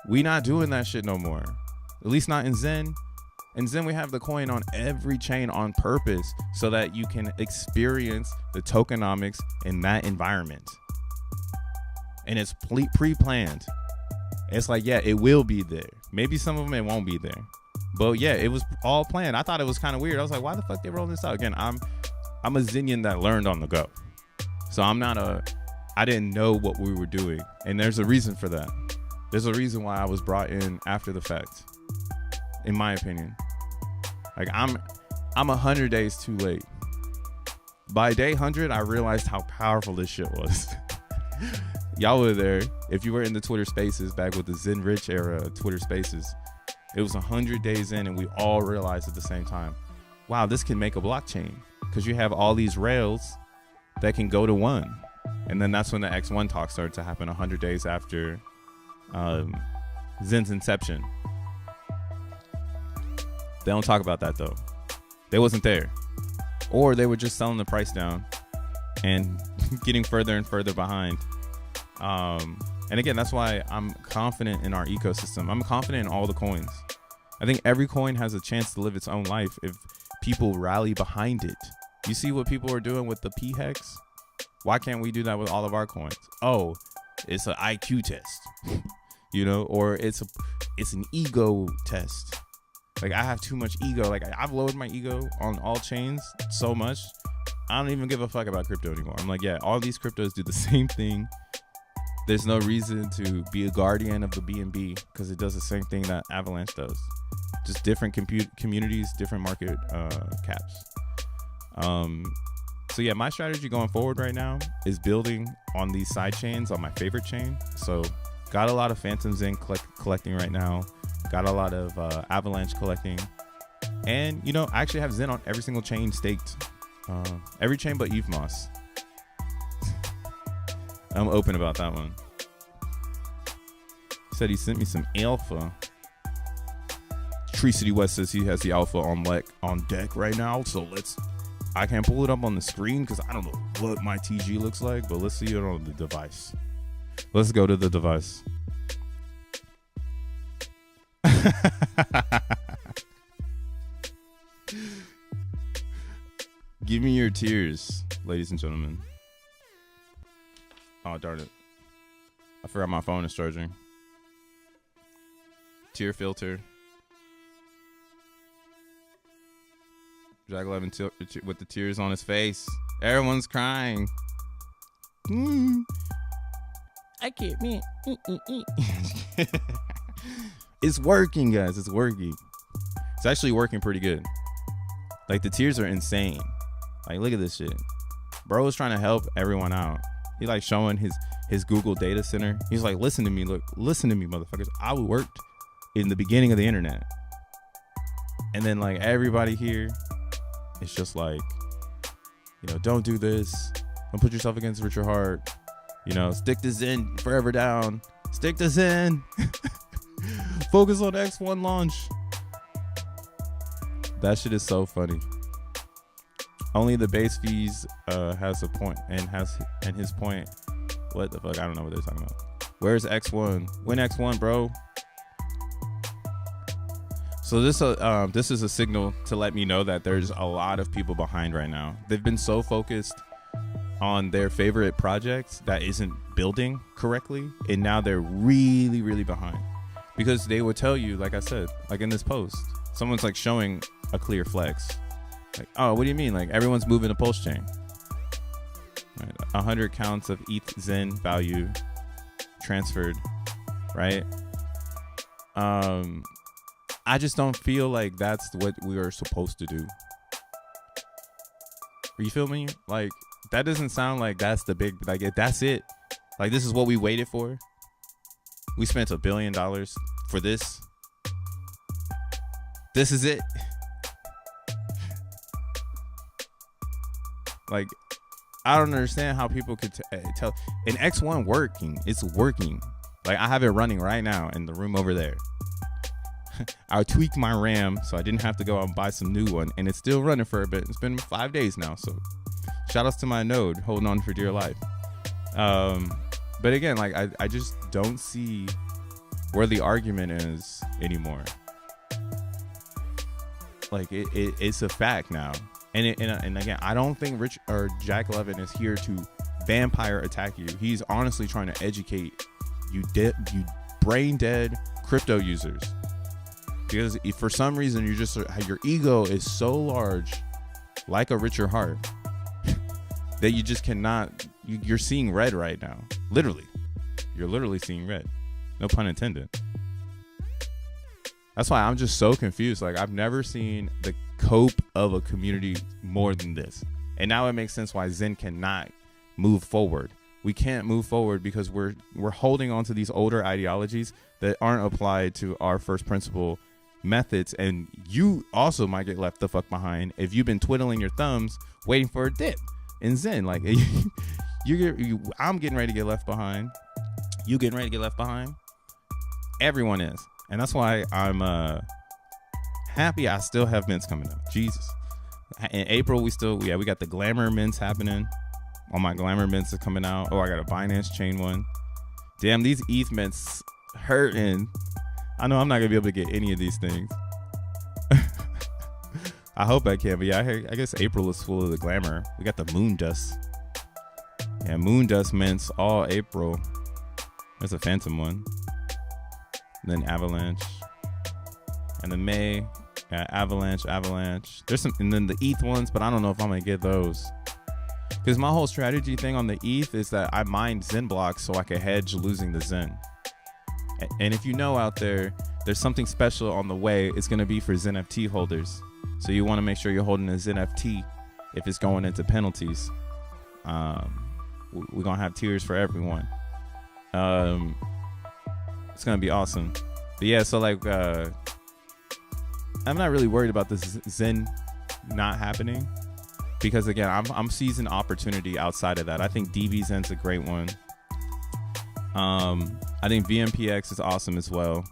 We not doing that shit no more. At least not in Xen. In Xen, we have the coin on every chain on purpose so that you can experience the tokenomics in that environment. And it's pre-planned. It's like, yeah, it will be there. Maybe some of them, it won't be there. But yeah, it was all planned. I thought it was kind of weird. I was like, why the fuck they rolling this out? Again, I'm a Xenian that learned on the go. So I didn't know what we were doing. And there's a reason for that. There's a reason why I was brought in after the fact, in my opinion. Like I'm 100 days too late. By day 100, I realized how powerful this shit was. Y'all were there. If you were in the Twitter Spaces back with the Zen Rich era Twitter Spaces, it was 100 days in, and we all realized at the same time, wow, this can make a blockchain, because you have all these rails that can go to one. And then that's when the X1 talk started to happen 100 days after Zen's inception. They don't talk about that though. They wasn't there, or they were just selling the price down and getting further and further behind. And again, that's why I'm confident in our ecosystem. I'm confident in all the coins. I think every coin has a chance to live its own life if people rally behind it. You see what people are doing with the P hex? Why can't we do that with all of our coins? Oh, it's an IQ test, you know, or it's an ego test. Like, I have too much ego. Like, I've lowered my ego on all chains so much, I don't even give a fuck about crypto anymore. I'm like, yeah, all these cryptos do the same thing. There's no reason to be a guardian of the BNB, because it does the same thing that Avalanche does. Just different communities, different market caps. So yeah, my strategy going forward right now is building on these side chains on my favorite chain. So got a lot of Phantom Zen collecting right now. Got a lot of Avalanche collecting. And, you know, I actually have Zen on every single chain staked. Every chain but ETHMOS. I'm open about that one. He said he sent me some alpha. Tree City West says he has the alpha on deck right now. So I can't pull it up on the screen because I don't know what my TG looks like, but let's see it on the device. Let's go to the device. Give me your tears, ladies and gentlemen. Oh, darn it. I forgot my phone is charging. Tear filter. Jack 11 with the tears on his face. Everyone's crying. I can't, man. It's working, guys. It's working. It's actually working pretty good. Like, the tiers are insane. Like, look at this shit. Bro is trying to help everyone out. He like showing his Google data center. He's like, listen to me, motherfuckers. I worked in the beginning of the internet. And then like everybody here, it's just like, you know, don't do this. Don't put yourself against Richard Hart. You know, stick to Zen forever down. Stick to Zen. Focus on X1 launch. That shit is so funny. Only the base fees has a point and his point. What the fuck? I don't know what they're talking about. Where's X1? When X1, bro? So this is a signal to let me know that there's a lot of people behind right now. They've been so focused on their favorite projects that isn't building correctly, and now they're really, really behind. Because they would tell you, like I said, like in this post, someone's like showing a clear flex. Like, oh, what do you mean? Like, everyone's moving to Pulse Chain. Right, 100 counts of ETH Zen value transferred, right? I just don't feel like that's what we are supposed to do. You feel me? Like, that doesn't sound like that's the big, like, that's it. Like, this is what we waited for. We spent $1 billion for this. This is it. Like, I don't understand how people could tell. And X1 working, it's working. Like, I have it running right now in the room over there. I tweaked my RAM so I didn't have to go out and buy some new one, and it's still running for a bit. It's been 5 days now, so shout outs to my node holding on for dear life. But again, like, I just don't see where the argument is anymore. Like, it's a fact now. And again, I don't think Rich or Jack Levin is here to vampire attack you. He's honestly trying to educate you brain dead crypto users. Because if for some reason your ego is so large, like a Richard Hart, that you just cannot. You're seeing red right now. Literally, you're literally seeing red. No pun intended. That's why I'm just so confused. Like, I've never seen the cope of a community more than this. And now it makes sense why Zen cannot move forward. We can't move forward because we're holding on to these older ideologies that aren't applied to our first principle methods. And you also might get left the fuck behind if you've been twiddling your thumbs waiting for a dip in Zen. Like, I'm getting ready to get left behind. You getting ready to get left behind. Everyone is. And that's why I'm happy I still have mints coming up. Jesus. In April, we got the Glamour mints happening. All my Glamour mints are coming out. Oh, I got a Binance chain one. Damn, these ETH mints hurting. I know I'm not going to be able to get any of these things. I hope I can. But yeah, I guess April is full of the Glamour. We got the Moon Dust. Yeah, Moon Dust mints all April. There's a Phantom one. And then Avalanche. And then May. Yeah, Avalanche. There's some, and then the ETH ones, but I don't know if I'm going to get those. Because my whole strategy thing on the ETH is that I mine XENblocks so I can hedge losing the Zen. And if you know out there, there's something special on the way. It's going to be for XenFT holders. So you want to make sure you're holding a XenFT if it's going into penalties. We're going to have tiers for everyone. It's going to be awesome. But yeah, so like, I'm not really worried about this Zen not happening. Because again, I'm seizing opportunity outside of that. I think DVZen's a great one. I think VMPX is awesome as well.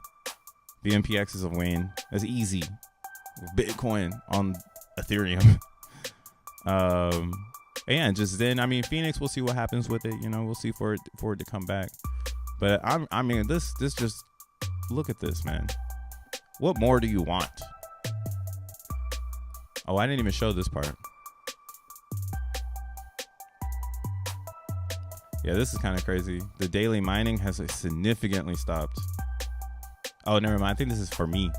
VMPX is a win. It's easy. Bitcoin on Ethereum. And just then, I mean, Phoenix, we'll see what happens with it. You know, we'll see for it to come back. But I mean, this just, look at this, man. What more do you want? Oh, I didn't even show this part. Yeah, this is kind of crazy. The daily mining has significantly stopped. Oh, never mind. I think this is for me.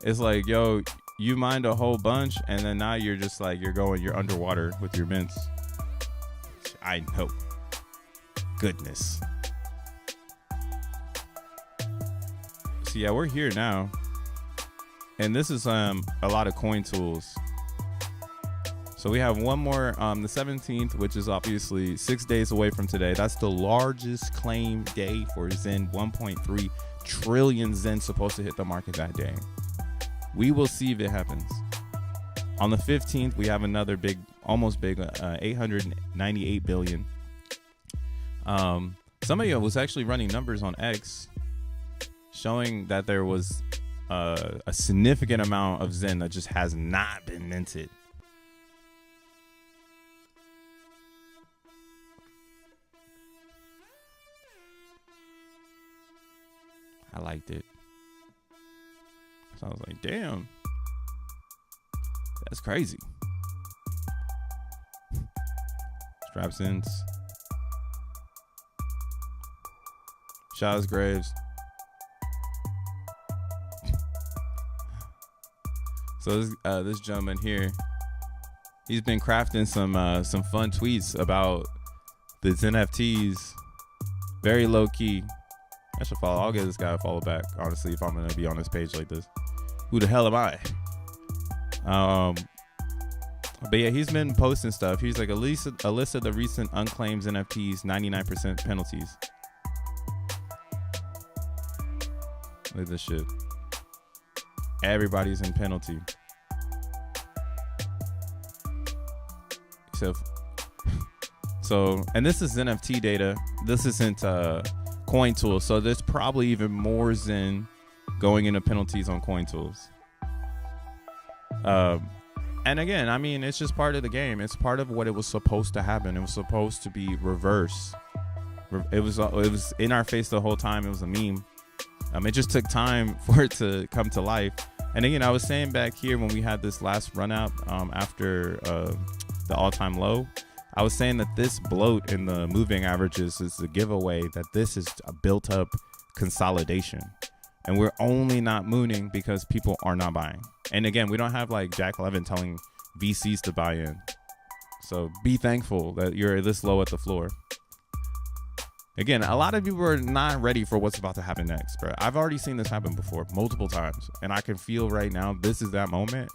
It's like, yo, you mined a whole bunch, and then now you're just like, you're underwater with your mints. I know. Goodness. So yeah, we're here now. And this is a lot of coin tools. So we have one more, the 17th, which is obviously 6 days away from today. That's the largest claim day for Zen. 1.3 trillion Zen supposed to hit the market that day. We will see if it happens. On the 15th, we have another big, almost big, 898 billion. Somebody was actually running numbers on X showing that there was a significant amount of Zen that just has not been minted. I liked it. So I was like, damn. That's crazy. Strapsins. Shaw's Graves. So this gentleman here, he's been crafting some fun tweets about the XeNFTs. Very low key. I should follow. I'll give this guy a follow back, honestly, if I'm going to be on this page like this. Who the hell am I? But yeah, he's been posting stuff. He's like, a list of the recent unclaimed NFTs, 99% penalties. Look at this shit. Everybody's in penalty. So, and this is NFT data. This isn't Coin Tools, so there's probably even more Zen going into penalties on Coin Tools. And again, I mean, it's just part of the game. It's part of what it was supposed to happen. It was supposed to be reverse. It was in our face the whole time. It was a meme. It just took time for it to come to life. And again, I was saying back here when we had this last run out after the all-time low, I was saying that this bloat in the moving averages is the giveaway that this is a built-up consolidation. And we're only not mooning because people are not buying. And again, we don't have like Jack Levin telling VCs to buy in. So be thankful that you're this low at the floor. Again, a lot of people are not ready for what's about to happen next, bro. I've already seen this happen before multiple times, and I can feel right now this is that moment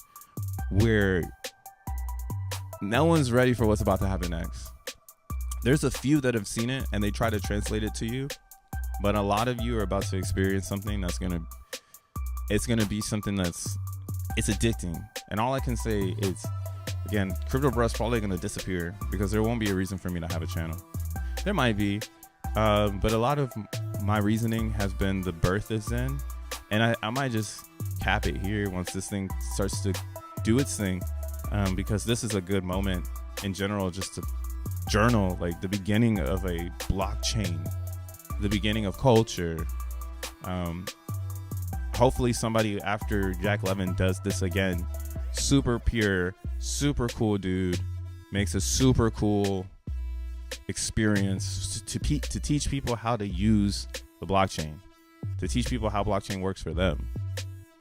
where no one's ready for what's about to happen next. There's a few that have seen it and they try to translate it to you, but a lot of you are about to experience something that's gonna be something it's addicting. And all I can say is, again, Crypto Bruh's probably gonna disappear because there won't be a reason for me to have a channel. There might be. But a lot of my reasoning has been the birth of Zen, and I might just cap it here once this thing starts to do its thing, because this is a good moment in general just to journal like the beginning of a blockchain, the beginning of culture. Hopefully somebody after Jack Levin does this again, super pure, super cool dude, makes a super cool experience to teach people how to use the blockchain, to teach people how blockchain works for them.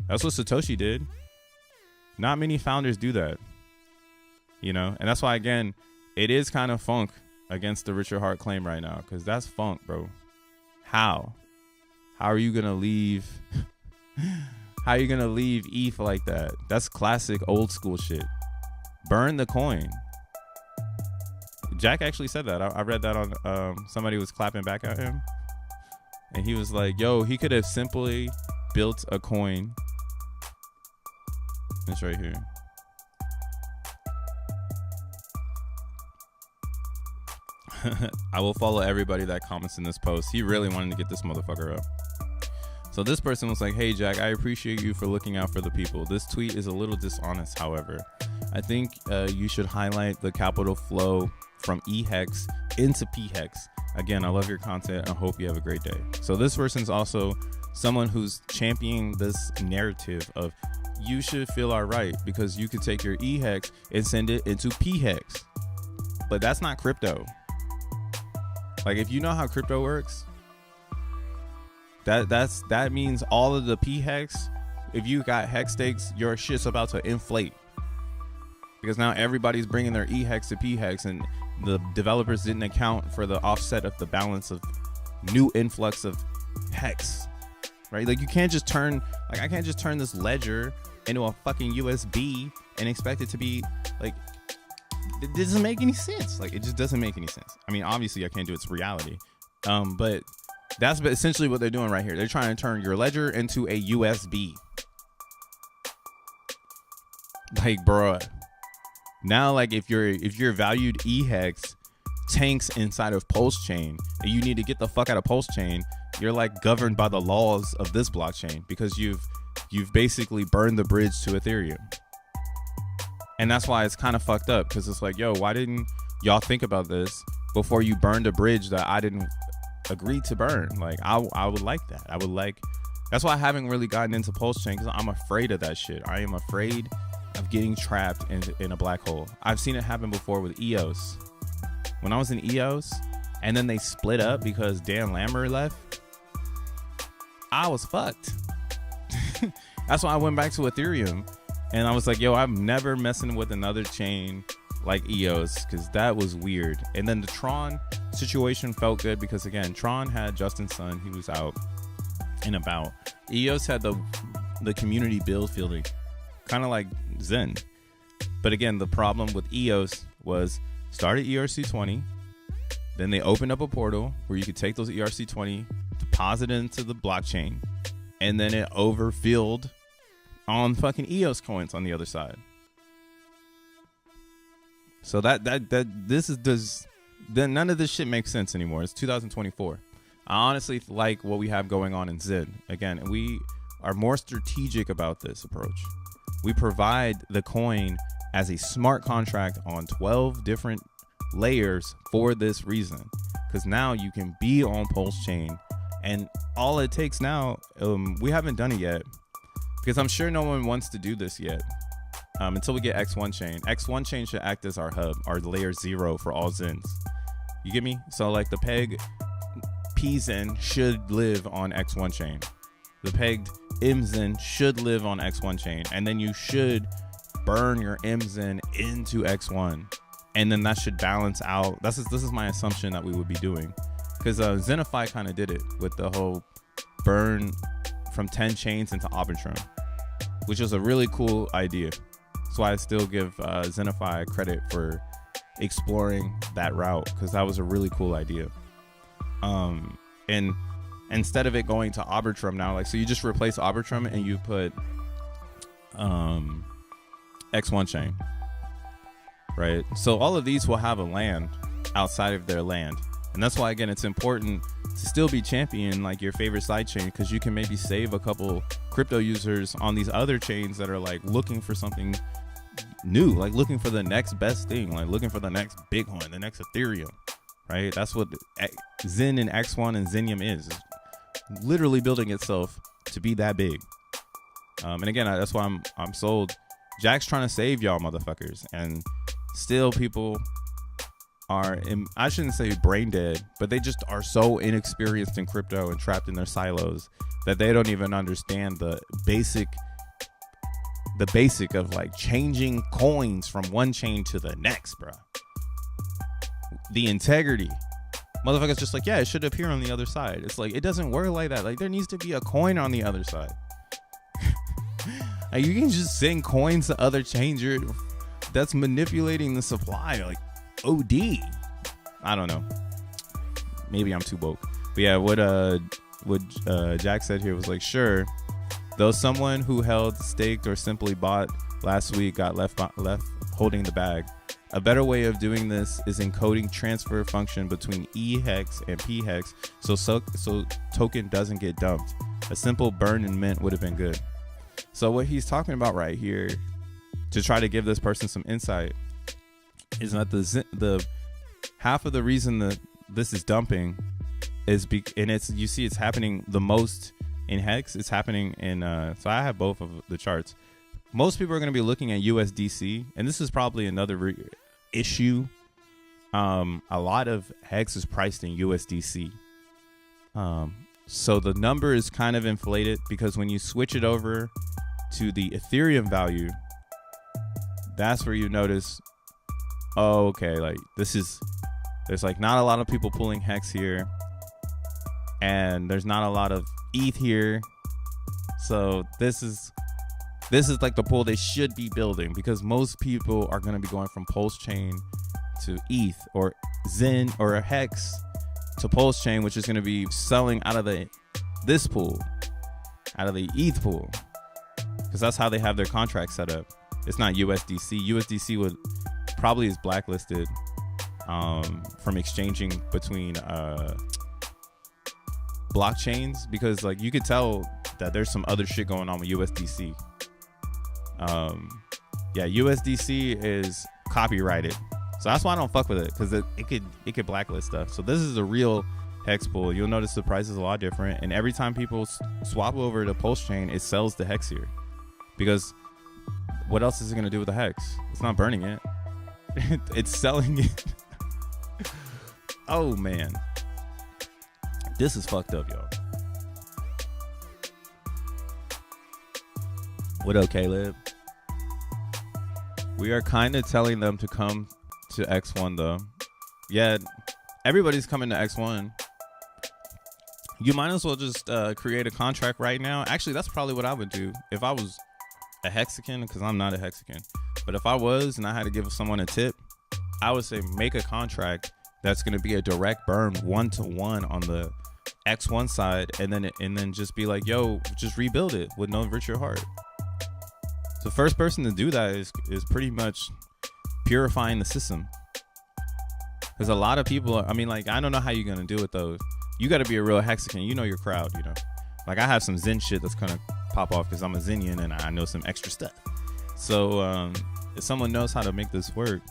That's what Satoshi did. Not many founders do that, you know, and that's why, again, it is kind of funk against the Richard Hart claim right now, because that's funk, bro. How are you gonna leave how are you gonna leave ETH like that? That's classic old school shit. Burn the coin. Jack actually said that. I read that on somebody was clapping back at him, and he was like, yo, he could have simply built a coin. It's right here. I will follow everybody that comments in this post. He really wanted to get this motherfucker up. So this person was like, hey Jack, I appreciate you for looking out for the people. This tweet is a little dishonest, however. I think you should highlight the capital flow from eHex into pHex. Again, I love your content. I hope you have a great day. So this person's also someone who's championing this narrative of you should feel all right because you could take your eHex and send it into pHex. But that's not crypto. Like, if you know how crypto works, that means all of the pHex, if you got hex stakes, your shit's about to inflate. Because now everybody's bringing their eHex to pHex, and the developers didn't account for the offset of the balance of new influx of hex, right? Like, you can't just turn, like, I can't just turn this ledger into a fucking USB and expect it to be like, it doesn't make any sense. Like, it just doesn't make any sense. I mean, obviously I can't do its reality, but that's essentially what they're doing right here. They're trying to turn your ledger into a USB. Like, bruh. Now, like, if your valued eHex tanks inside of Pulse Chain and you need to get the fuck out of Pulse Chain, you're like governed by the laws of this blockchain because you've basically burned the bridge to Ethereum. And that's why it's kind of fucked up, because it's like, yo, why didn't y'all think about this before you burned a bridge that I didn't agree to burn? Like, I would like that. I would like, that's why I haven't really gotten into Pulse Chain, because I'm afraid of that shit. I am afraid of getting trapped in a black hole. I've seen it happen before with EOS. When I was in EOS and then they split up because Dan Lambert left, I was fucked. That's why I went back to Ethereum. And I was like, yo, I'm never messing with another chain like EOS, because that was weird. And then the Tron situation felt good because, again, Tron had Justin Sun. He was out and about. EOS had the community build feeling, kind of like Zen. But again, the problem with EOS was started ERC20. Then they opened up a portal where you could take those ERC20, deposit it into the blockchain, and then it overfilled on fucking EOS coins on the other side. So that none of this shit makes sense anymore. It's 2024. I honestly like what we have going on in Zen. Again, we are more strategic about this approach. We provide the coin as a smart contract on 12 different layers for this reason, because now you can be on Pulse Chain, and all it takes now, we haven't done it yet, because I'm sure no one wants to do this yet until we get X1 chain. X1 chain should act as our hub, our layer 0 for all Zens. You get me? So like the pegged P-Zen should live on X1 chain. The pegged M-Zen should live on X1 chain. And then you should burn your M-Zen into X1. and then that should balance out. This is my assumption that we would be doing, because Xenify kind of did it with the whole burn from 10 chains into Arbitrum, which was a really cool idea. That's why I still give Xenify credit for exploring that route, because that was a really cool idea. And instead of it going to Arbitrum now, like, so you just replace Arbitrum and you put X1 chain, right? So all of these will have a land outside of their land. And that's why, again, it's important to still be champion like your favorite side chain, because you can maybe save a couple crypto users on these other chains that are like looking for something new, like looking for the next best thing, like looking for the next Bitcoin, the next Ethereum, right? That's what Xen and X1 and Xenium is literally building itself to be that big. And again, that's why I'm sold. Jack's trying to save y'all motherfuckers, and still people are I shouldn't say brain dead, but they just are so inexperienced in crypto and trapped in their silos that they don't even understand the basic of like changing coins from one chain to the next, bro. The integrity. Motherfuckers just like, yeah, it should appear on the other side. It's like, it doesn't work like that. Like, there needs to be a coin on the other side. Like, you can just send coins to other chains. That's manipulating the supply. Like, OD. I don't know. Maybe I'm too woke. But yeah, what Jack said here was like, sure, though someone who held, staked, or simply bought last week got left holding the bag. A better way of doing this is encoding transfer function between E hex and P hex so token doesn't get dumped. A simple burn and mint would have been good. So what he's talking about right here, to try to give this person some insight, is that the half of the reason that this is dumping is and you see it's happening the most in hex. It's happening in so I have both of the charts. Most people are going to be looking at USDC, and this is probably another issue. A lot of hex is priced in USDC, so the number is kind of inflated, because when you switch it over to the Ethereum value, that's where you notice, oh, okay, like there's like not a lot of people pulling hex here, and there's not a lot of ETH here. So this is like the pool they should be building, because most people are going to be going from Pulse Chain to ETH, or Zen or Hex to Pulse Chain, which is going to be selling out of this pool, out of the ETH pool, because that's how they have their contract set up. It's not USDC. USDC would probably is blacklisted from exchanging between blockchains, because like you could tell that there's some other shit going on with USDC. Yeah, USDC is copyrighted, so that's why I don't fuck with it, because it could blacklist stuff. So this is a real hex pool. You'll notice the price is a lot different, and every time people swap over to Pulse Chain, it sells the hex here, because what else is it going to do with the hex? It's not burning it. It's selling it. Oh man, this is fucked up, y'all. What up, Caleb? We are kind of telling them to come to X1 though. Yeah, everybody's coming to X1. You might as well just create a contract right now. Actually, that's probably what I would do if I was a Hexican, because I'm not a Hexican. But if I was and I had to give someone a tip, I would say make a contract that's going to be a direct burn 1-to-1 on the X1 side, and then just be like, yo, just rebuild it with no virtual heart. The first person to do that is pretty much purifying the system, because a lot of people I mean, like, I don't know how you're going to do it though. You got to be a real Hexican. You know your crowd, you know. Like, I have some Zen shit that's going to pop off because I'm a Zenian and I know some extra stuff. So if someone knows how to make this work,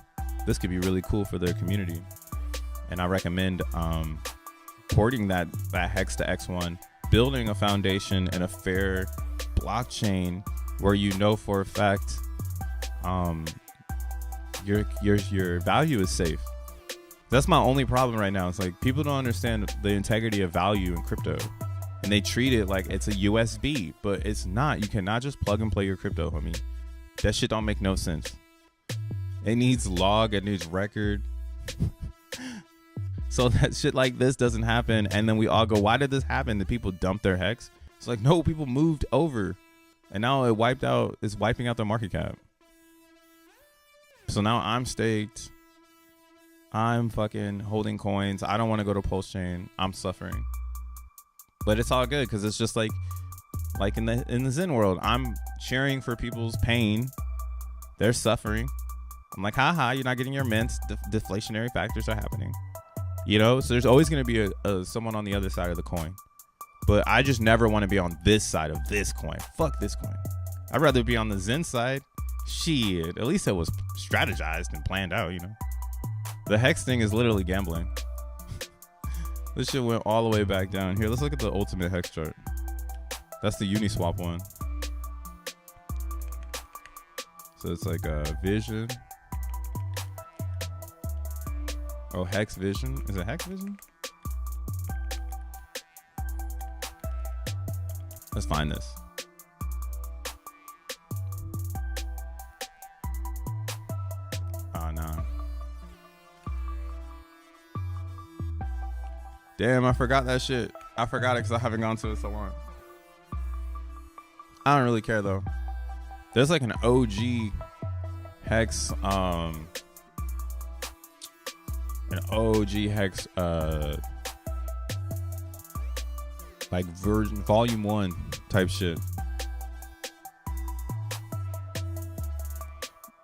this could be really cool for their community. And I recommend porting that hex to X1, building a foundation and a fair blockchain where you know for a fact your value is safe. That's my only problem right now. It's like people don't understand the integrity of value in crypto, and they treat it like it's a USB, but it's not. You cannot just plug and play your crypto, homie. That shit don't make no sense. It needs log, it needs record. So that shit like this doesn't happen. And then we all go, why did this happen? Did people dump their hex? It's like, no, people moved over. And now it's wiping out their market cap. So now I'm staked. I'm fucking holding coins. I don't want to go to Pulse Chain. I'm suffering. But it's all good because it's just like in the Zen world, I'm cheering for people's pain. They're suffering. I'm like, haha, you're not getting your mints. Deflationary factors are happening. You know, so there's always going to be someone on the other side of the coin. But I just never want to be on this side of this coin. Fuck this coin. I'd rather be on the Zen side. Shit, at least it was strategized and planned out, you know. The hex thing is literally gambling. This shit went all the way back down. Here, let's look at the ultimate hex chart. That's the Uniswap one. So it's like a vision. Oh, hex vision. Is it hex vision? Let's find this. Oh, no. Damn, I forgot that shit. I forgot it because I haven't gone to it so long. I don't really care though. There's like an OG hex, an OG hex, like volume 1 type shit.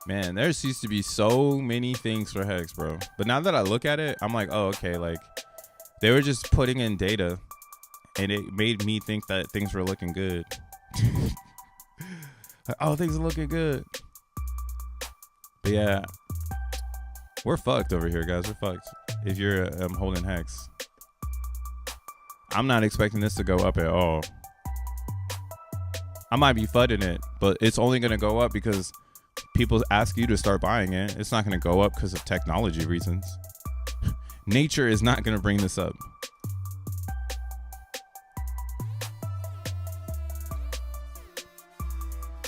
Man, there used to be so many things for hex, bro. But now that I look at it, I'm like, oh, okay, like they were just putting in data and it made me think that things were looking good. Like, oh, things are looking good. But yeah, we're fucked over here, guys. We're fucked. If you're holding hex, I'm not expecting this to go up at all. I might be fudding it, but it's only going to go up because people ask you to start buying it. It's not going to go up because of technology reasons. Nature is not going to bring this up.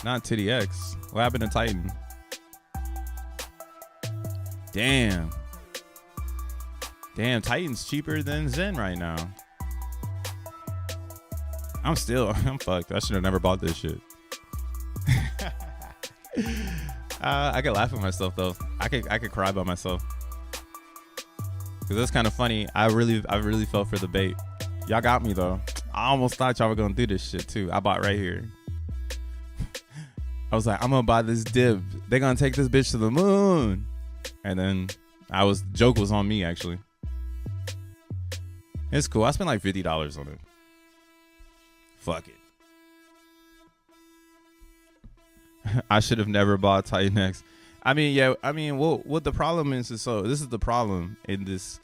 Not TDX. What happened to Titan? Damn. Damn, Titan's cheaper than Zen right now. I'm fucked. I should have never bought this shit. I could laugh at myself though. I could cry by myself. Cause that's kind of funny. I really fell for the bait. Y'all got me though. I almost thought y'all were gonna do this shit too. I bought right here. I was like, I'm gonna buy this dip. They're gonna take this bitch to the moon. And then joke was on me actually. It's cool. I spent like $50 on it. Fuck it. I should have never bought Titan X. I mean, yeah. I mean, what the problem is so this is the problem in this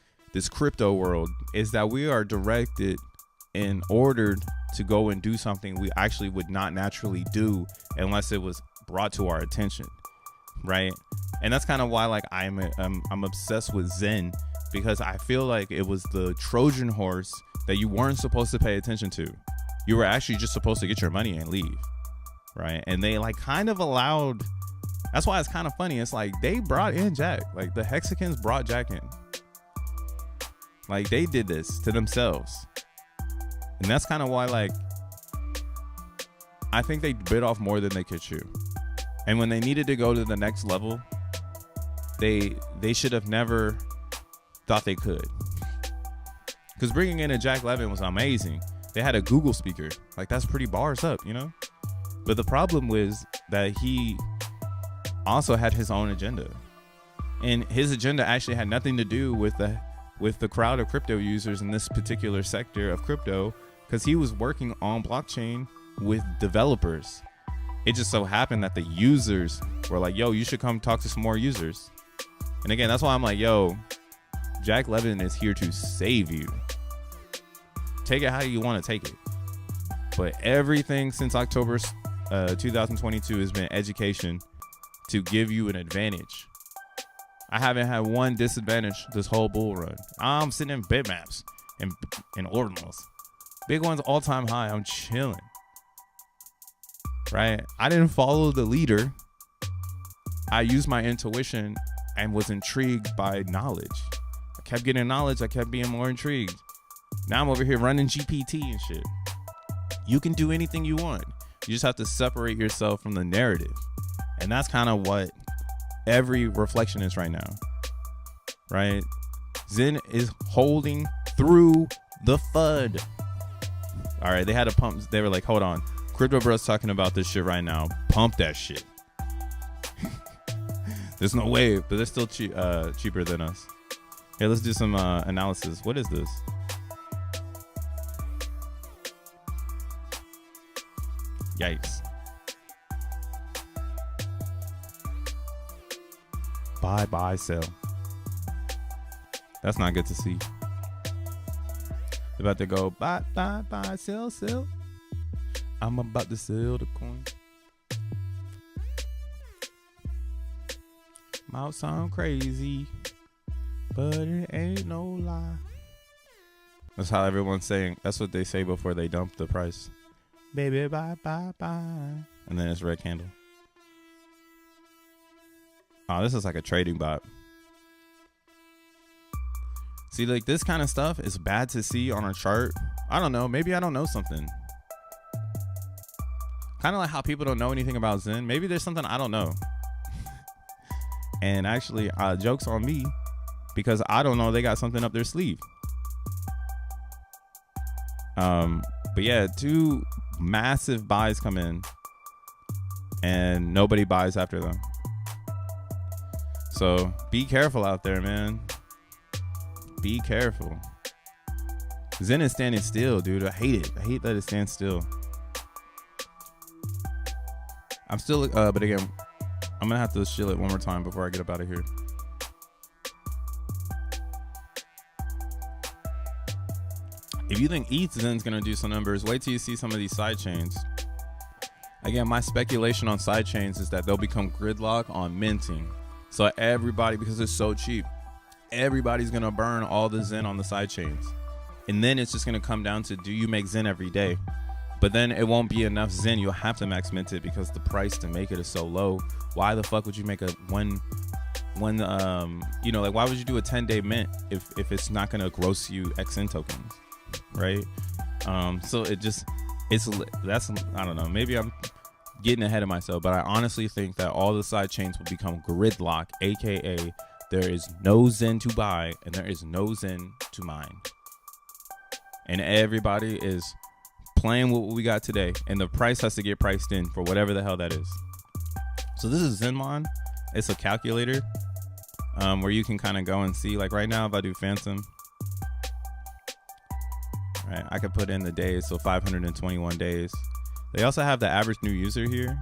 crypto world is that we are directed and ordered to go and do something we actually would not naturally do unless it was brought to our attention, right? And that's kind of why like I'm obsessed with Zen, because I feel like it was the Trojan horse that you weren't supposed to pay attention to. You were actually just supposed to get your money and leave, right? And they like kind of allowed. That's why it's kind of funny. It's like they brought in Jack. Like the Hexicans brought Jack in. Like they did this to themselves. And that's kind of why like I think they bit off more than they could chew. And when they needed to go to the next level, they should have never thought they could. Because bringing in a Jack Levin was amazing. They had a Google speaker. Like that's pretty bars up, you know? But the problem was that he also had his own agenda. And his agenda actually had nothing to do with the crowd of crypto users in this particular sector of crypto, because he was working on blockchain with developers. It just so happened that the users were like, yo, you should come talk to some more users. And again, that's why I'm like, yo, Jack Levin is here to save you. Take it how you want to take it. But everything since October 2022 has been education to give you an advantage. I haven't had one disadvantage this whole bull run. I'm sitting in bitmaps and ordinals. Big one's all-time high. I'm chilling. Right? I didn't follow the leader. I used my intuition and was intrigued by knowledge. I kept getting knowledge. I kept being more intrigued. Now I'm over here running GPT and shit. You can do anything you want. You just have to separate yourself from the narrative. And that's kind of what every reflection is right now. Right? Zen is holding through the FUD. All right, they had to pump. They were like, hold on. Crypto Bro's talking about this shit right now. Pump that shit. There's no way, but they're still cheaper than us. Here, let's do some analysis. What is this? Yikes. Buy, sell. That's not good to see. They're about to go buy, sell. I'm about to sell the coin. Might sound crazy, but it ain't no lie. That's how everyone's saying. That's what they say before they dump the price. Baby, bye. And then it's red candle. Oh, this is like a trading bot. See, like this kind of stuff is bad to see on a chart. I don't know. Maybe I don't know something. Kind of like how people don't know anything about Zen. Maybe there's something I don't know. And actually, joke's on me because I don't know they got something up their sleeve. But yeah, 2 massive buys come in and nobody buys after them. So be careful out there, man. Be careful. Zen is standing still, dude. I hate it. I hate that it stands still. I'm still, but again, I'm gonna have to chill it one more time before I get up out of here. If you think Zen's gonna do some numbers, wait till you see some of these side chains. Again, my speculation on side chains is that they'll become gridlock on minting. So everybody, because it's so cheap, everybody's gonna burn all the Zen on the side chains. And then it's just gonna come down to, do you make Zen every day? But then it won't be enough Zen. You'll have to max mint it because the price to make it is so low. Why the fuck would you make a you know, like why would you do a 10-day mint if it's not gonna gross you XN tokens, right? So that's I don't know. Maybe I'm getting ahead of myself, but I honestly think that all the side chains will become gridlock, aka there is no Zen to buy and there is no Zen to mine, and everybody is playing with what we got today, and the price has to get priced in for whatever the hell that is. So this is Zenmon. It's a calculator where you can kind of go and see, like right now, if I do Phantom, right, I could put in the days, so 521 days. They also have the average new user here,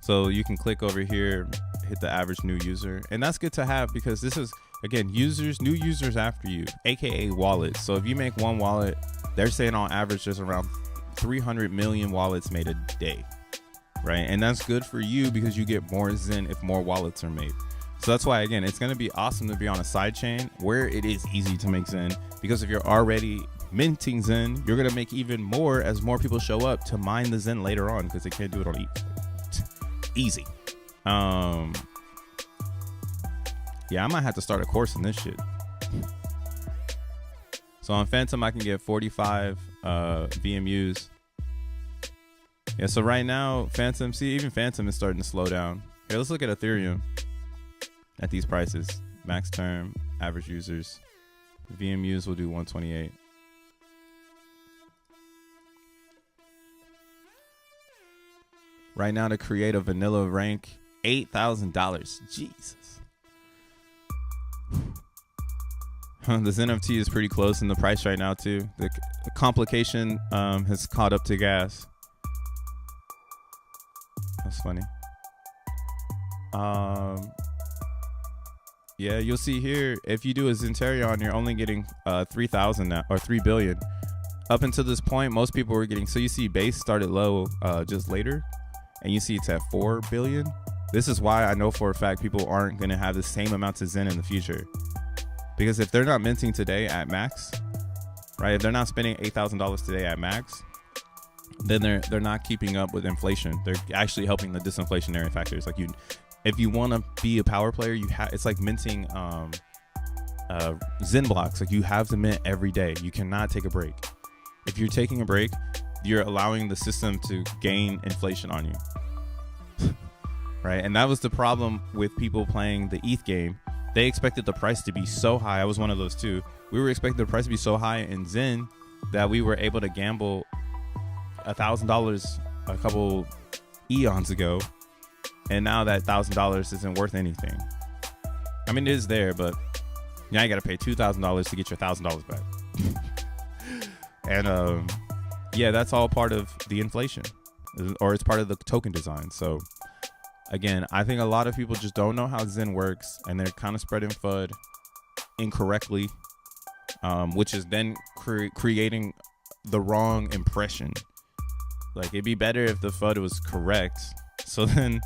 so you can click over here, hit the average new user, and that's good to have because this is, again, new users after you, aka wallets. So if you make one wallet, they're saying on average there's around 300 million wallets made a day, right? And that's good for you because you get more Zen if more wallets are made. So that's why, again, it's going to be awesome to be on a side chain where it is easy to make Zen, because if you're already minting Zen, you're going to make even more as more people show up to mine the Zen later on, because they can't do it on easy. Yeah, I might have to start a course in this shit. So on Phantom, I can get 45 VMUs. Yeah, so right now, Phantom, see, even Phantom is starting to slow down. Here, let's look at Ethereum at these prices. Max term, average users. VMUs will do 128. Right now, to create a vanilla rank, $8,000. Jesus. The XeNFT is pretty close in the price right now too. The complication has caught up to gas. That's funny. Yeah, you'll see here, if you do a Zenterion, you're only getting 3,000 now, or 3 billion. Up until this point, most people were getting, so you see base started low just later, and you see it's at 4 billion. This is why I know for a fact people aren't going to have the same amounts of Zen in the future. Because if they're not minting today at max, right? If they're not spending $8,000 today at max, then they're not keeping up with inflation. They're actually helping the disinflationary factors. Like if you want to be a power player, it's like minting XENblocks. Like, you have to mint every day. You cannot take a break. If you're taking a break, you're allowing the system to gain inflation on you. Right? And that was the problem with people playing the ETH game. They expected the price to be so high. I was one of those too. We were expecting the price to be so high in Zen that we were able to gamble $1,000 a couple eons ago, and now that $1,000 isn't worth anything. I mean, it is there, but now you got to pay $2,000 to get your $1,000 back. And yeah, that's all part of the inflation, or it's part of the token design. So again, I think a lot of people just don't know how Zen works, and they're kind of spreading FUD incorrectly, which is then creating the wrong impression. Like, it'd be better if the FUD was correct, so then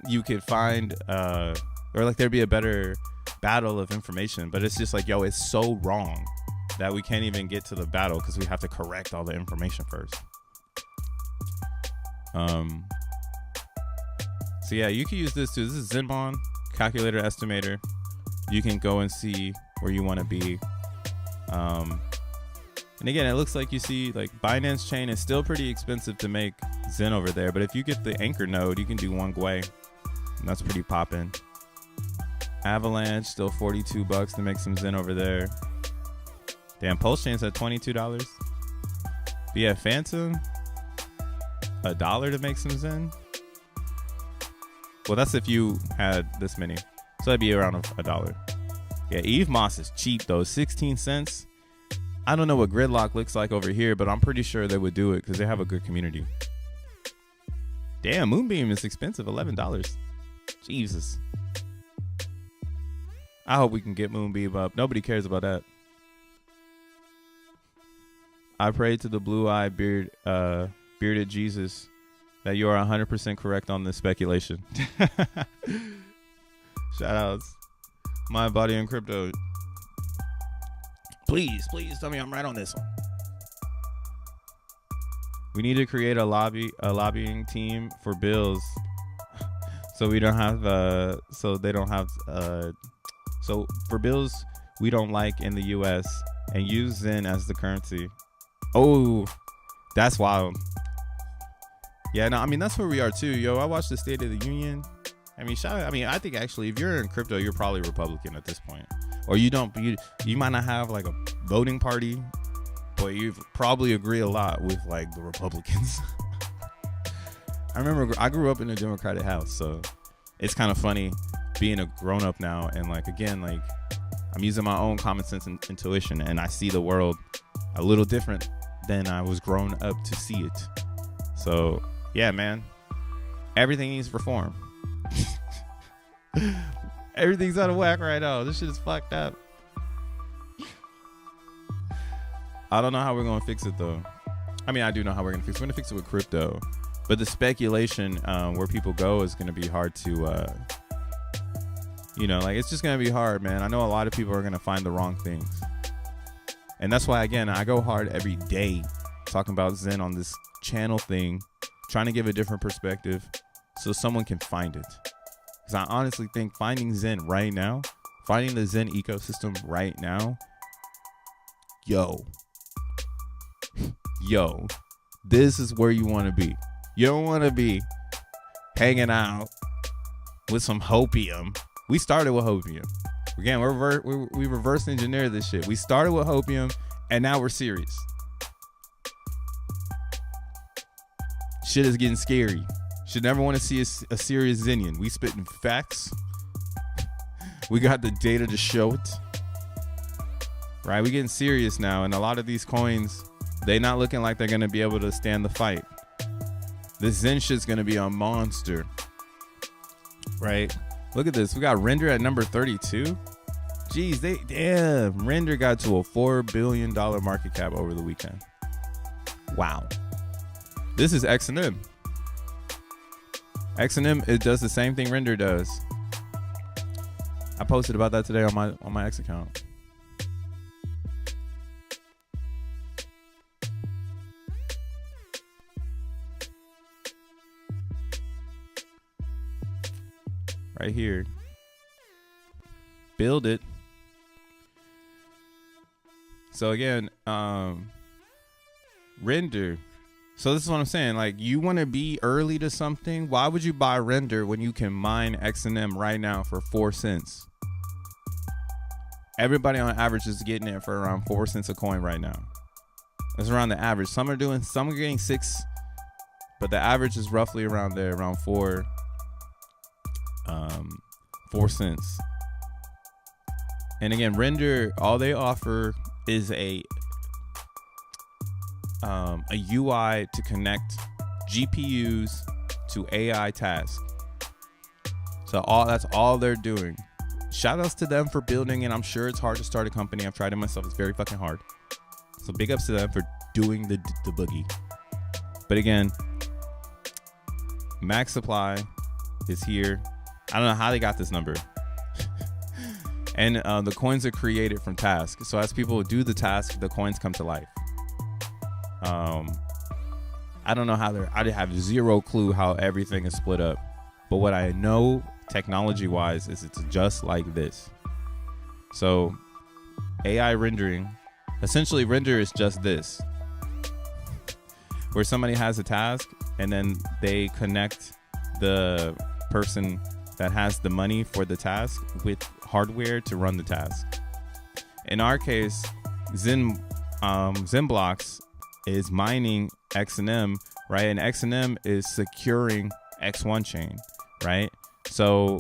you could find, or like there'd be a better battle of information. But it's just like, yo, it's so wrong that we can't even get to the battle because we have to correct all the information first. So yeah, you can use this too. This is Zenbon calculator estimator. You can go and see where you want to be. And again, it looks like you see like Binance Chain is still pretty expensive to make Zen over there. But if you get the anchor node, you can do one Gwei, and that's pretty poppin'. Avalanche still $42 to make some Zen over there. Damn, Pulse Chain's at $22. But yeah, Phantom, $1 to make some Zen. Well, that's if you had this many. So that'd be around $1. Yeah, Eve Moss is cheap though, 16 cents. I don't know what Gridlock looks like over here, but I'm pretty sure they would do it because they have a good community. Damn, Moonbeam is expensive, $11. Jesus. I hope we can get Moonbeam up. Nobody cares about that. I pray to the blue-eyed bearded Jesus that you are 100% correct on this speculation. Shout outs. My body and crypto. Please tell me I'm right on this one. We need to create a lobbying team for bills, so we don't have so for bills we don't like in the U.S. and use Zen as the currency. Oh, that's wild. Yeah, no, I mean that's where we are too, yo. I watched the State of the Union. I mean, I think actually, if you're in crypto, you're probably Republican at this point. Or you might not have like a voting party, but you probably agree a lot with like the Republicans. I remember I grew up in a Democratic house, so it's kind of funny being a grown up now. And like, again, like I'm using my own common sense and intuition, and I see the world a little different than I was grown up to see it. So yeah, man, everything needs reform. Everything's out of whack right now. This shit is fucked up. I don't know how we're gonna fix it though. I mean, I do know how we're gonna fix it. We're gonna fix it with crypto, but the speculation where people go is gonna be hard to like, it's just gonna be hard, man. I know a lot of people are gonna find the wrong things, and that's why, again, I go hard every day talking about Zen on this channel thing, trying to give a different perspective so someone can find it. Because I honestly think finding Zen right now, finding the Zen ecosystem right now, yo, this is where you want to be. You don't want to be hanging out with some hopium. We started with hopium. Again, we reverse engineered this shit. We started with hopium, and now we're serious. Shit is getting scary. Should never want to see a serious Zenian. We spitting facts. We got the data to show it. Right? We getting serious now, and a lot of these coins, they not looking like they're gonna be able to stand the fight. This Zen shit's gonna be a monster. Right? Look at this. We got Render at number 32. Jeez, Render got to a $4 billion market cap over the weekend. Wow. This is XEN. XEN, it does the same thing Render does. I posted about that today on my X account. right here. Build it. So again, render. So this is what I'm saying. Like, you want to be early to something. Why would you buy render when you can mine XNM right now for 4 cents? Everybody on average is getting it for around 4 cents a coin right now. That's around the average. Some are getting 6, but the average is roughly around there, around 4 cents. And again, render, all they offer is a UI to connect GPUs to AI tasks. So that's all they're doing. Shout outs to them for building, and I'm sure it's hard to start a company. I've tried it myself. It's very fucking hard. So big ups to them for doing the boogie. But again, max supply is here. I don't know how they got this number. And the coins are created from tasks. So as people do the task, the coins come to life. I don't know how I have zero clue how everything is split up. But what I know technology wise is it's just like this. So AI rendering, essentially render is just this, where somebody has a task and then they connect the person that has the money for the task with hardware to run the task. In our case, XENblocks is mining XNM, right? And XNM is securing X1 chain, right? So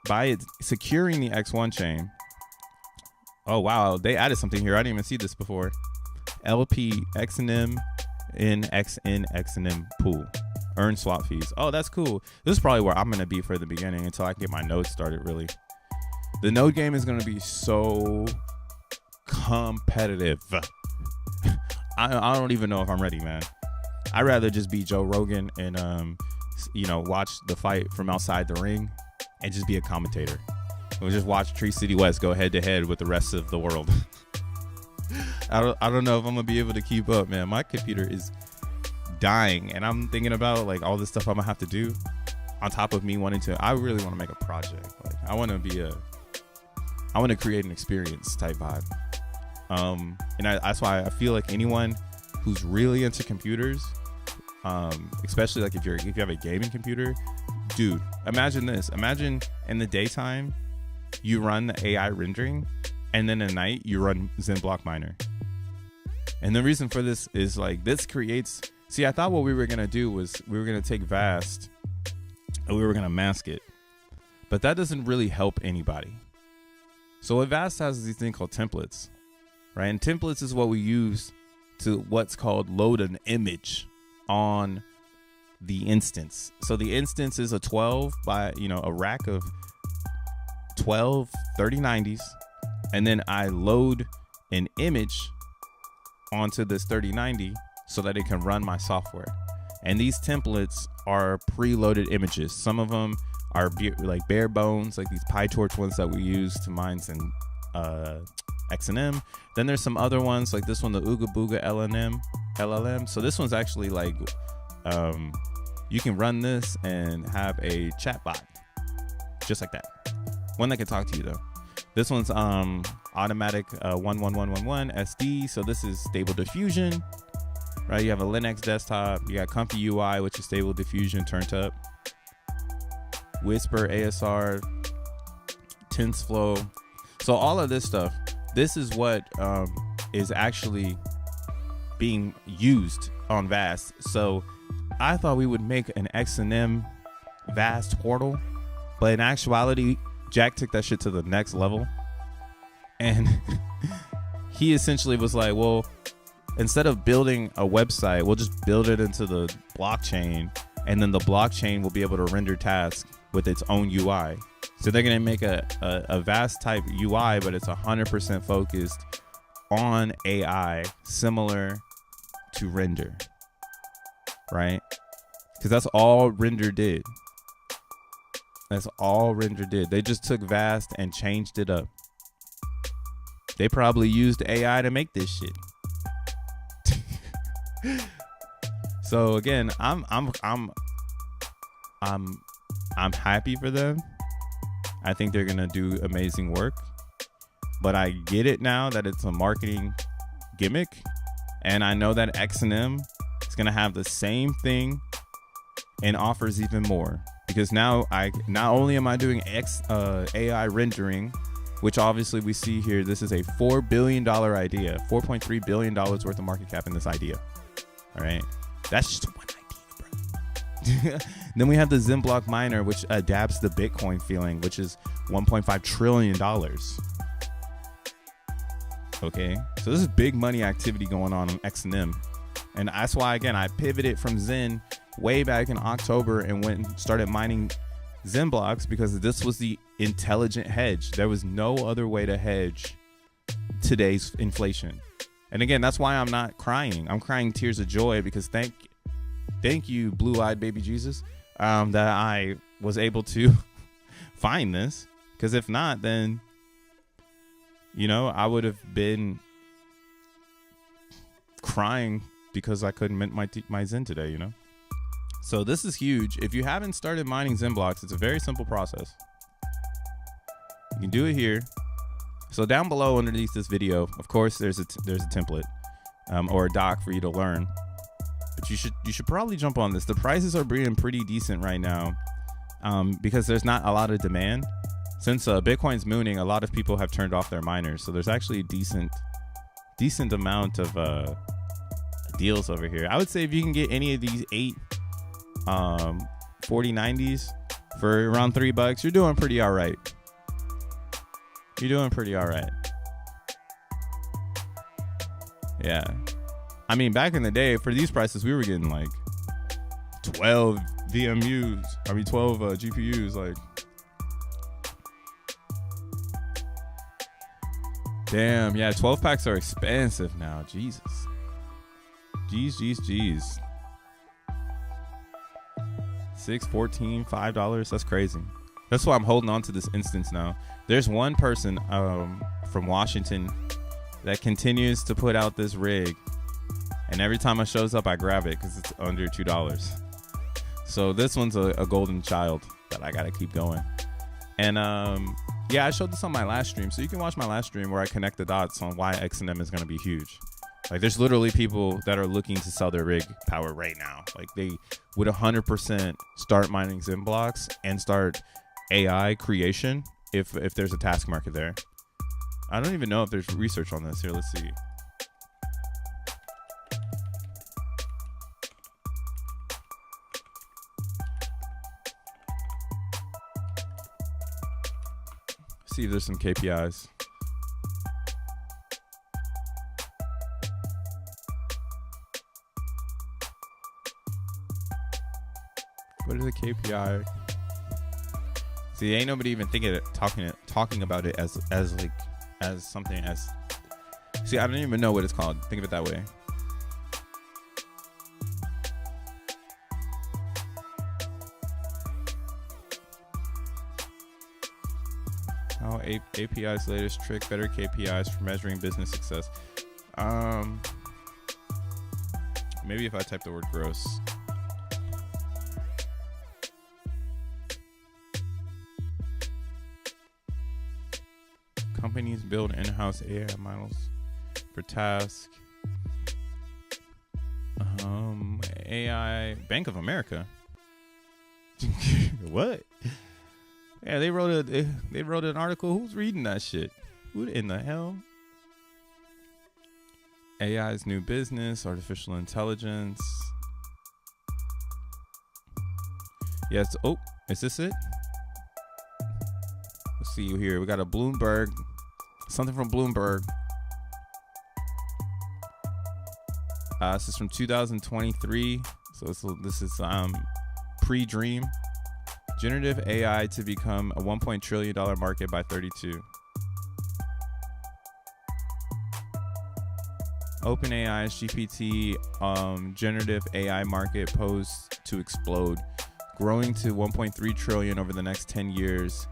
by securing the X1 chain, oh wow, they added something here. I didn't even see this before. LP XNM in XNM pool. Earn swap fees. Oh, that's cool. This is probably where I'm going to be for the beginning until I can get my nodes started, really. The node game is going to be so competitive. I don't even know if I'm ready, man. I'd rather just be Joe Rogan and, watch the fight from outside the ring and just be a commentator. We'll just watch Tree City West go head to head with the rest of the world. I don't know if I'm going to be able to keep up, man. My computer is dying, and I'm thinking about like all the stuff I'm gonna have to do on top of me wanting to. I really want to make a project. Like I want to create an experience type vibe. And that's why I feel like anyone who's really into computers, especially like if you have a gaming computer, dude, imagine this. Imagine in the daytime you run the AI rendering, and then at night you run XenBlock Miner. And the reason for this is like this creates. See, I thought what we were going to do was we were going to take Vast and we were going to mask it. But that doesn't really help anybody. So what Vast has is these thing called templates, right? And templates is what we use to what's called load an image on the instance. So the instance is a 12 by, a rack of 12 3090s. And then I load an image onto this 3090 so that it can run my software. And these templates are preloaded images. Some of them are like bare bones, like these PyTorch ones that we use to mine some XNM. Then there's some other ones like this one, the Ooga Booga LLM. So this one's actually like, you can run this and have a chatbot just like that. One that can talk to you though. This one's automatic 11111 SD. So this is stable diffusion. Right, you have a Linux desktop, you got Comfy UI, which is stable diffusion turned up, Whisper, ASR, TensorFlow. So all of this stuff, this is what is actually being used on Vast. So I thought we would make an XNM Vast portal, but in actuality, Jack took that shit to the next level. And he essentially was like, well, instead of building a website, we'll just build it into the blockchain, and then the blockchain will be able to render tasks with its own UI. So they're going to make a Vast type UI, but it's 100% focused on AI, similar to render, right? Because that's all render did. That's all render did. They just took Vast and changed it up. They probably used AI to make this shit. So again, I'm I'm happy for them. I think they're gonna do amazing work, but I get it now that it's a marketing gimmick, and I know that XEN is gonna have the same thing and offers even more, because now I not only am I doing AI rendering, which obviously we see here, this is a $4 billion idea, $4.3 billion worth of market cap in this idea. All right, that's just one idea, bro. Then we have the XENblock miner, which adapts the Bitcoin feeling, which is $1.5 trillion. Okay, so this is big money activity going on XEN, and that's why, again, I pivoted from Zen way back in October and went and started mining XENblocks, because this was the intelligent hedge. There was no other way to hedge today's inflation. And again, that's why I'm not crying. I'm crying tears of joy, because thank you, blue-eyed baby Jesus, that I was able to find this. Because if not, then, you know, I would have been crying because I couldn't mint my Zen today, you know? So this is huge. If you haven't started mining XENblocks, it's a very simple process. You can do it here. So down below underneath this video, of course, there's a template or a doc for you to learn. But you should probably jump on this. The prices are being pretty decent right now because there's not a lot of demand. Since Bitcoin's mooning, a lot of people have turned off their miners. So there's actually a decent amount of deals over here. I would say if you can get any of these 8 4090s for around $3, you're doing pretty all right. You're doing pretty all right. Yeah. I mean, back in the day, for these prices, we were getting like 12 VMUs. I mean, 12 GPUs. Like, damn. Yeah, 12 packs are expensive now. Jesus. Jeez. 6, 14, $5. That's crazy. That's why I'm holding on to this instance now. There's one person from Washington that continues to put out this rig, and every time it shows up, I grab it because it's under $2. So this one's a golden child that I gotta keep going. And yeah, I showed this on my last stream, so you can watch my last stream where I connect the dots on why XEN is gonna be huge. Like, there's literally people that are looking to sell their rig power right now. Like, they would 100% start mining XENblocks and start AI creation if there's a task market there. I don't even know if there's research on this. Here, let's see. See if there's some KPIs. What is a KPI? See, ain't nobody even talking about it as something as. See, I don't even know what it's called. Think of it that way. How API's latest trick, better KPIs for measuring business success. Maybe if I type the word gross. Companies build in-house AI models for tasks. AI Bank of America. What? Yeah, they wrote an article. Who's reading that shit? Who in the hell? AI's new business, artificial intelligence. Yes. Oh, is this it? Let's see you here. We got a Bloomberg. Something from Bloomberg. This is from 2023. So this is pre-dream. Generative AI to become a $1 trillion market by 32. OpenAI's GPT generative AI market posed to explode, growing to 1.3 trillion over the next 10 years,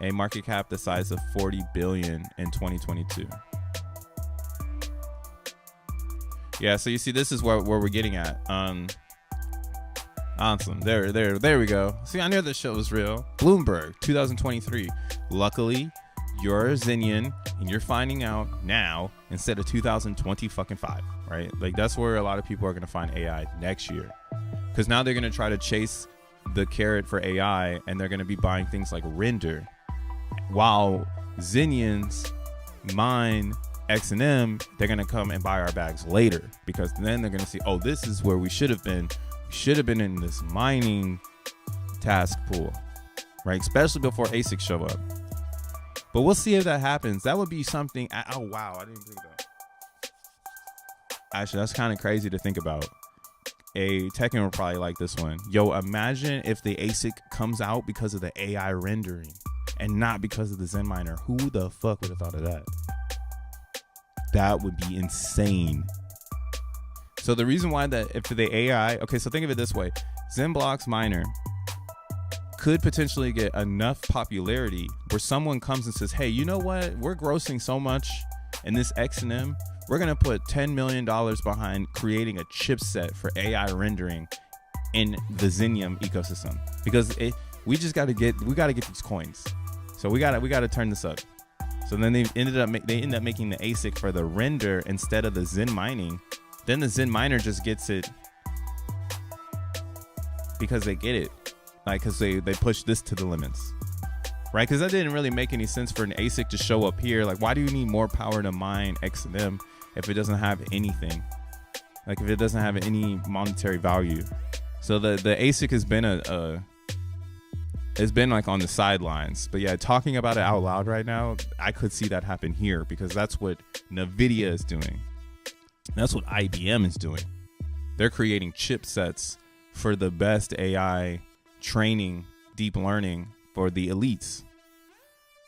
a market cap the size of 40 billion in 2022. Yeah, so you see, this is where we're getting at. Awesome. There we go. See, I knew this shit was real. Bloomberg, 2023. Luckily, you're a Xenian and you're finding out now instead of 2025, right? Like that's where a lot of people are going to find AI next year. Because now they're going to try to chase the carrot for AI and they're going to be buying things like render. While Xenians mine XEN, they're going to come and buy our bags later because then they're going to see, oh, this is where we should have been. We should have been in this mining task pool, right? Especially before ASICs show up. But we'll see if that happens. That would be something. Oh, wow. I didn't think that. Actually, that's kind of crazy to think about. A Tekken will probably like this one. Yo, imagine if the ASIC comes out because of the AI rendering and not because of the Zen miner. Who the fuck would have thought of that? That would be insane. So the reason why that if the AI, okay, so think of it this way. XENblocks miner could potentially get enough popularity where someone comes and says, hey, you know what? We're grossing so much in this XEN. We're going to put $10 million behind creating a chipset for AI rendering in the Xenium ecosystem because we got to get these coins. So we got to turn this up. So then they ended up making the ASIC for the render instead of the Zen mining. Then the Zen miner just gets it because they get it, like because they push this to the limits, right? Because that didn't really make any sense for an ASIC to show up here. Like, why do you need more power to mine XEN if it doesn't have anything? Like, if it doesn't have any monetary value. So the ASIC has been it's been like on the sidelines. But yeah, talking about it out loud right now, I could see that happen here because that's what NVIDIA is doing. That's what IBM is doing. They're creating chipsets for the best AI training, deep learning for the elites.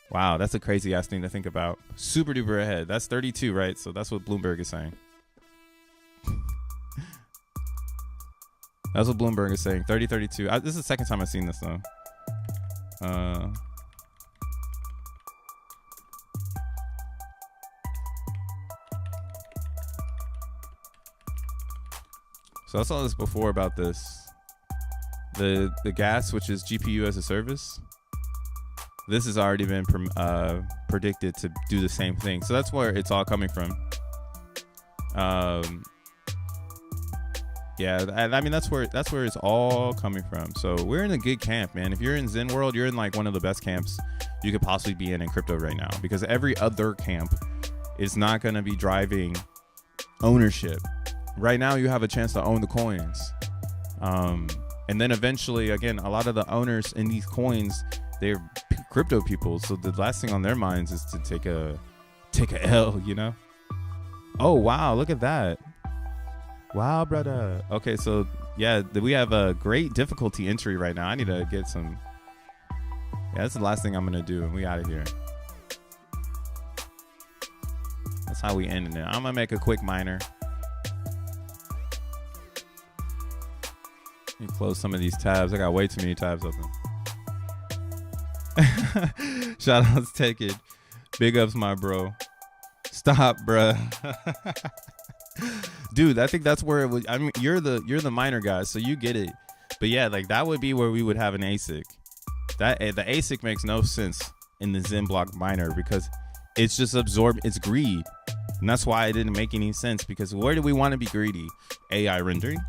Wow, that's a crazy ass thing to think about. Super duper ahead. That's 32, right? So that's what Bloomberg is saying. That's what Bloomberg is saying. 32. This is the second time I've seen this though. So I saw this before about this. The gas, which is GPU as a service. This has already been predicted to do the same thing. So that's where it's all coming from. Yeah, I mean that's where it's all coming from. So we're in a good camp, man. If you're in Zen world, you're in like one of the best camps you could possibly be in crypto right now, because every other camp is not going to be driving ownership. Right now, you have a chance to own the coins, and then eventually, again, a lot of the owners in these coins, they're crypto people. So the last thing on their minds is to take a L, you know? Oh wow, look at that. Wow, brother. Okay, so yeah, we have a great difficulty entry right now. I need to get some. Yeah, that's the last thing I'm gonna do, and we out of here. That's how we ended it. I'm gonna make a quick miner. Let me close some of these tabs. I got way too many tabs open. Shout outs, take it. Big ups, my bro. Stop, bruh. Dude, I think that's where it would. I mean, you're the miner guy, so you get it. But yeah, like that would be where we would have an ASIC. That the ASIC makes no sense in the XenBlock miner because it's just absorbed. It's greed, and that's why it didn't make any sense. Because where do we want to be greedy? AI rendering.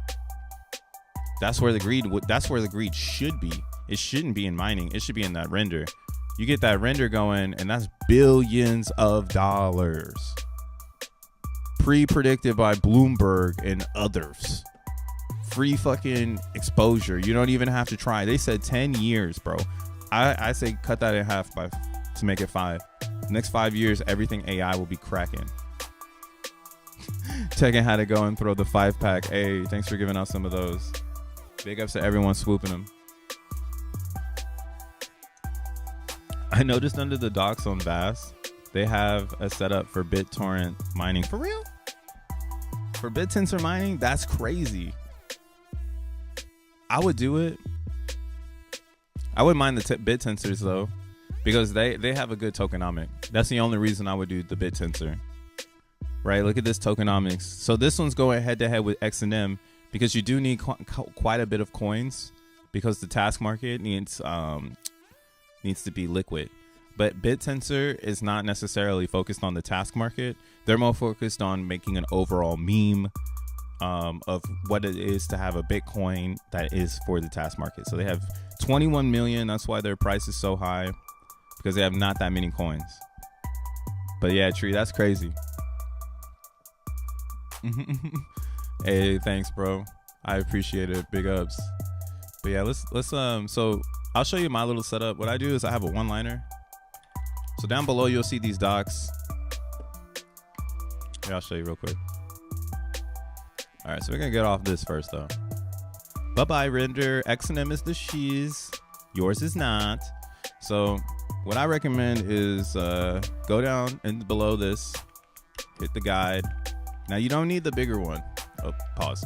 That's where the greed. That's where the greed should be. It shouldn't be in mining. It should be in that render. You get that render going, and that's billions of dollars. Pre-predicted by Bloomberg and others. Free fucking exposure. You don't even have to try. They said 10 years, bro. I say cut that in half to make it 5. The next 5 years, everything AI will be cracking. Checking how to go and throw the 5-pack. Hey, thanks for giving out some of those. Big ups to everyone swooping them. I noticed under the docs on Vast, they have a setup for BitTorrent mining. For real? For BitTensor mining? That's crazy. I would do it. I wouldn't mind the BitTensors though, because they have a good tokenomic. That's the only reason I would do the BitTensor. Right? Look at this tokenomics. So this one's going head to head with XEN, because you do need quite a bit of coins, because the task market needs to be liquid. But BitTensor is not necessarily focused on the task market. They're more focused on making an overall meme of what it is to have a Bitcoin that is for the task market. So they have 21 million. That's why their price is so high, because they have not that many coins. But yeah, Tree, that's crazy. Hey, thanks, bro. I appreciate it. Big ups. But yeah, let's so I'll show you my little setup. What I do is I have a one-liner. So down below you'll see these docs. Yeah, I'll show you real quick. All right, so we're gonna get off this first though. Bye-bye render. XEN is the shiz. Yours is not. So what I recommend is go down and below this, hit the guide. Now you don't need the bigger one. Oh, pause.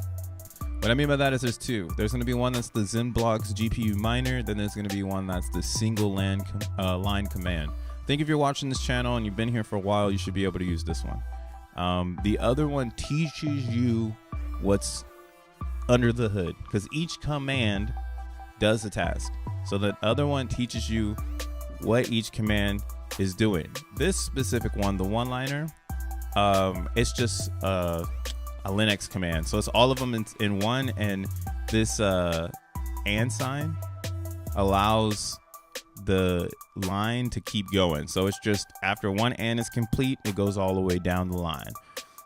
What I mean by that is there's two. There's going to be one that's the XENblocks GPU miner. Then there's going to be one that's the single line command. I think if you're watching this channel and you've been here for a while, you should be able to use this one. The other one teaches you what's under the hood, because each command does a task. So the other one teaches you what each command is doing. This specific one, the one-liner, it's just a Linux command. So it's all of them in one, and this and sign allows the line to keep going. So it's just after one and is complete, it goes all the way down the line.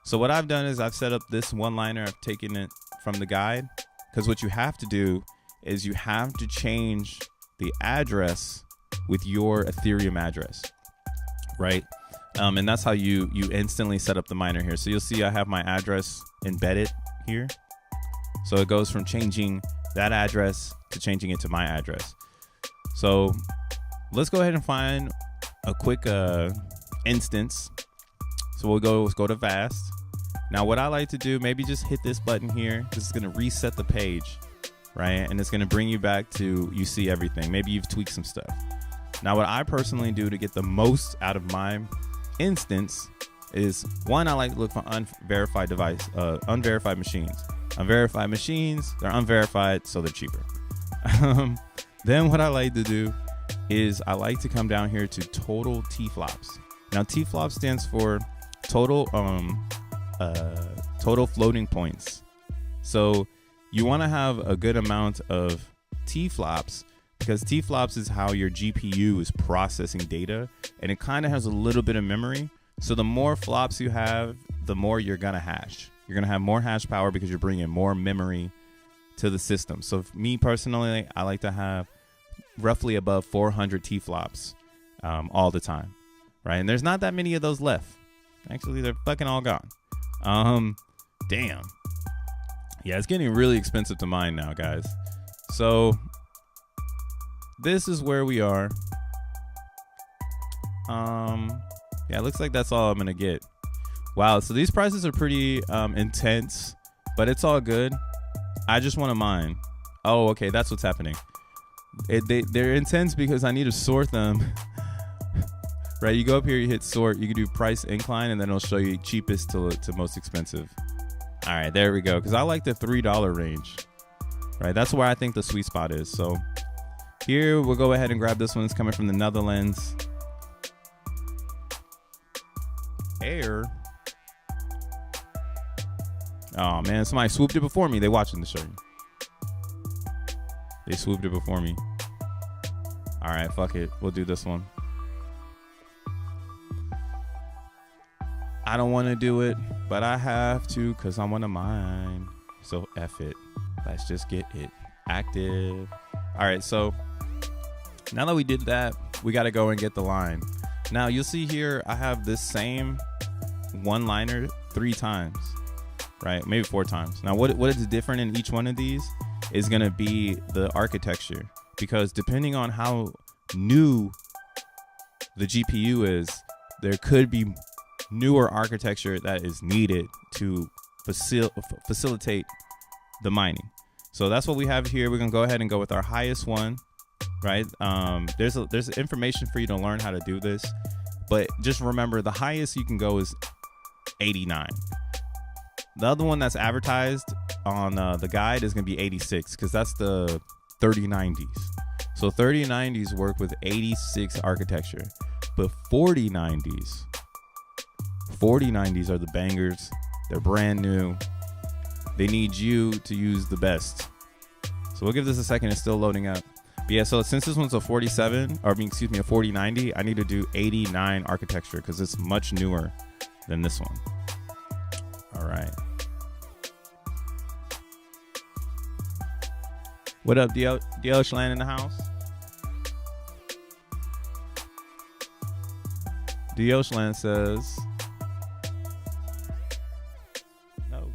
So what I've done is I've set up this one-liner. I've taken it from the guide, because what you have to do is you have to change the address with your Ethereum address, right? And that's how you instantly set up the miner here. So you'll see I have my address embedded here. So it goes from changing that address to changing it to my address. So let's go ahead and find a quick instance. So let's go to Vast. Now what I like to do, maybe just hit this button here. This is going to reset the page, right? And it's going to bring you back to, you see everything. Maybe you've tweaked some stuff. Now what I personally do to get the most out of my instance is, one, I like to look for unverified machines. Unverified machines, they're unverified, so they're cheaper. Then what I like to do is I like to come down here to total T-flops. Now T-flop stands for total floating points. So you want to have a good amount of T-flops, because T-flops is how your GPU is processing data, and it kind of has a little bit of memory. So the more flops you have, the more you're going to hash. You're going to have more hash power because you're bringing more memory to the system. So me personally, I like to have roughly above 400 T-flops all the time, right? And there's not that many of those left. Actually, they're fucking all gone. Damn. Yeah, it's getting really expensive to mine now, guys. So this is where we are. Yeah, it looks like that's all I'm gonna get. Wow, so these prices are pretty intense, but it's all good. I just want to mine. Oh, okay, that's what's happening. They're intense because I need to sort them. Right, you go up here, you hit sort, you can do price incline, and then it'll show you cheapest to most expensive. All right, there we go, because I like the $3 range. Right, that's where I think the sweet spot is. So here, we'll go ahead and grab this one. It's coming from the Netherlands. Air. Oh man, somebody swooped it before me. They watching the show. They swooped it before me. All right, fuck it. We'll do this one. I don't want to do it, but I have to because I want to mine. So F it. Let's just get it active. All right, so now that we did that, we got to go and get the line. Now you'll see here, I have this same one-liner 3 times, right? Maybe 4 times. Now what is different in each one of these is going to be the architecture, because depending on how new the GPU is, there could be newer architecture that is needed to facilitate the mining. So that's what we have here. We're gonna go ahead and go with our highest one, right? There's information for you to learn how to do this, but just remember the highest you can go is 89. The other one that's advertised on the guide is going to be 86 because that's the 3090s. So 3090s work with 86 architecture, but 4090s are the bangers. They're brand new. They need you to use the best. So we'll give this a second. It's still loading up. But yeah, so since this one's a 4090, I need to do 89 architecture because it's much newer than this one. All right. What up, DL Schlan in the house? DL Schlan says, no.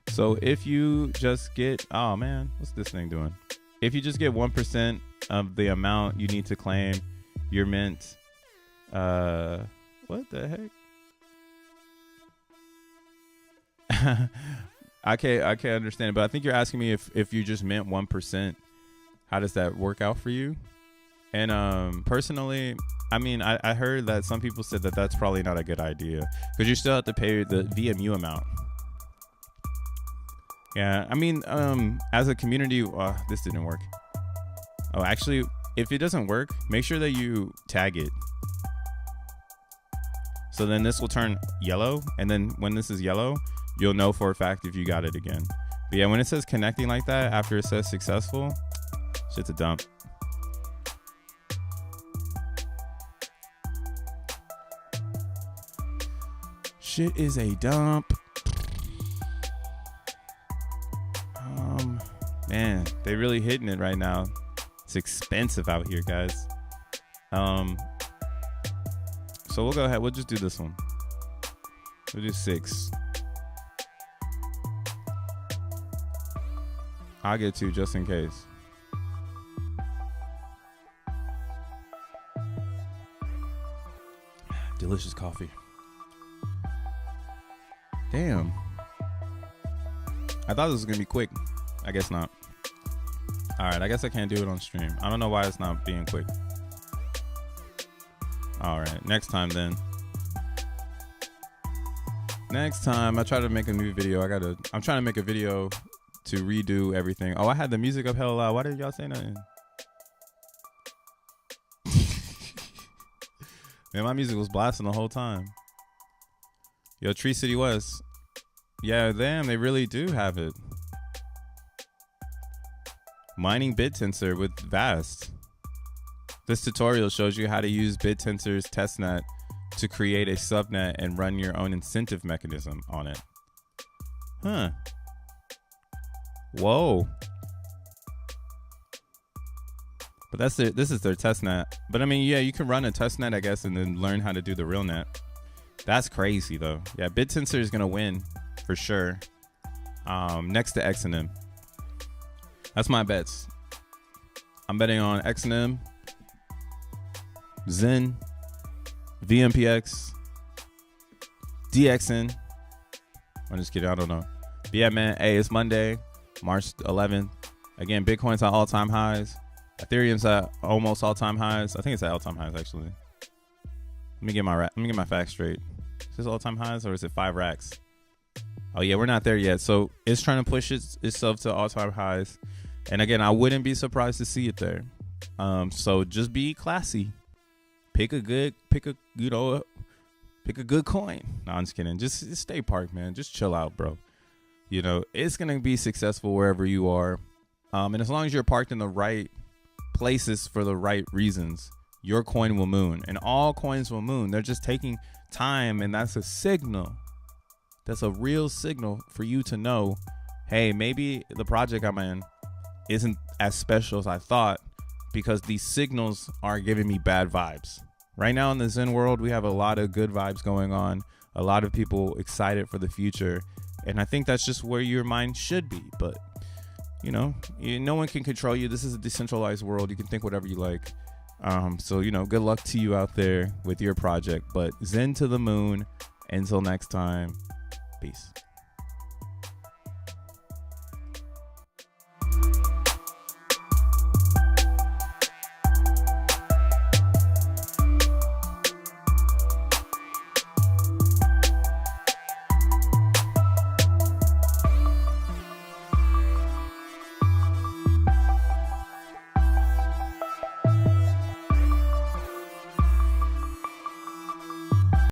So if you just get, oh man, what's this thing doing? If you just get 1% of the amount you need to claim, you're mint. What the heck? I can't understand it, but I think you're asking me if you just mint 1%, how does that work out for you? And personally, I mean, I heard that some people said that that's probably not a good idea because you still have to pay the VMU amount. Yeah, I mean, as a community, this didn't work. Oh, actually, if it doesn't work, make sure that you tag it. So then this will turn yellow, and then when this is yellow, you'll know for a fact if you got it again. But yeah, when it says connecting like that after it says successful, shit's a dump. Shit is a dump. Man, they really hitting it right now. It's expensive out here, guys. So we'll go ahead. We'll just do this one. We'll do 6. I'll get 2 just in case. Delicious coffee. Damn. I thought this was gonna be quick. I guess not. All right, I guess I can't do it on stream. I don't know why it's not being quick. All right, next time then. Next time I try to make a new video. I'm trying to make a video to redo everything. Oh, I had the music up hella loud. Why didn't y'all say nothing? Man, my music was blasting the whole time. Yo, Tree City West. Yeah, damn, they really do have it. Mining BitTensor with Vast. This tutorial shows you how to use BitTensor's testnet to create a subnet and run your own incentive mechanism on it. Huh. Whoa. But this is their testnet. But I mean, yeah, you can run a testnet, I guess, and then learn how to do the real net. That's crazy though. Yeah, BitTensor is gonna win for sure. Next to XEN. That's my bets. I'm betting on XEN, Xen, VMPX, DXN. I'm just kidding. I don't know. But yeah, man. Hey, it's Monday, March 11th. Again, Bitcoin's at all-time highs. Ethereum's at almost all-time highs. I think it's at all-time highs actually. Let me get my facts straight. Is this all-time highs or is it 5 racks? Oh yeah, we're not there yet. So it's trying to push itself to all-time highs. And again, I wouldn't be surprised to see it there. So just be classy. Pick a good coin. No, I'm just kidding. Just stay parked, man. Just chill out, bro. You know, it's gonna be successful wherever you are. And as long as you're parked in the right places for the right reasons, your coin will moon. And all coins will moon. They're just taking time, and that's a signal. That's a real signal for you to know, hey, maybe the project I'm in isn't as special as I thought because these signals are giving me bad vibes. Right now in the Zen world, we have a lot of good vibes going on, a lot of people excited for the future, and I think that's just where your mind should be. But you know, no one can control you. This is a decentralized world. You can think whatever you like. So you know, good luck to you out there with your project. But Zen to the moon. Until next time, peace.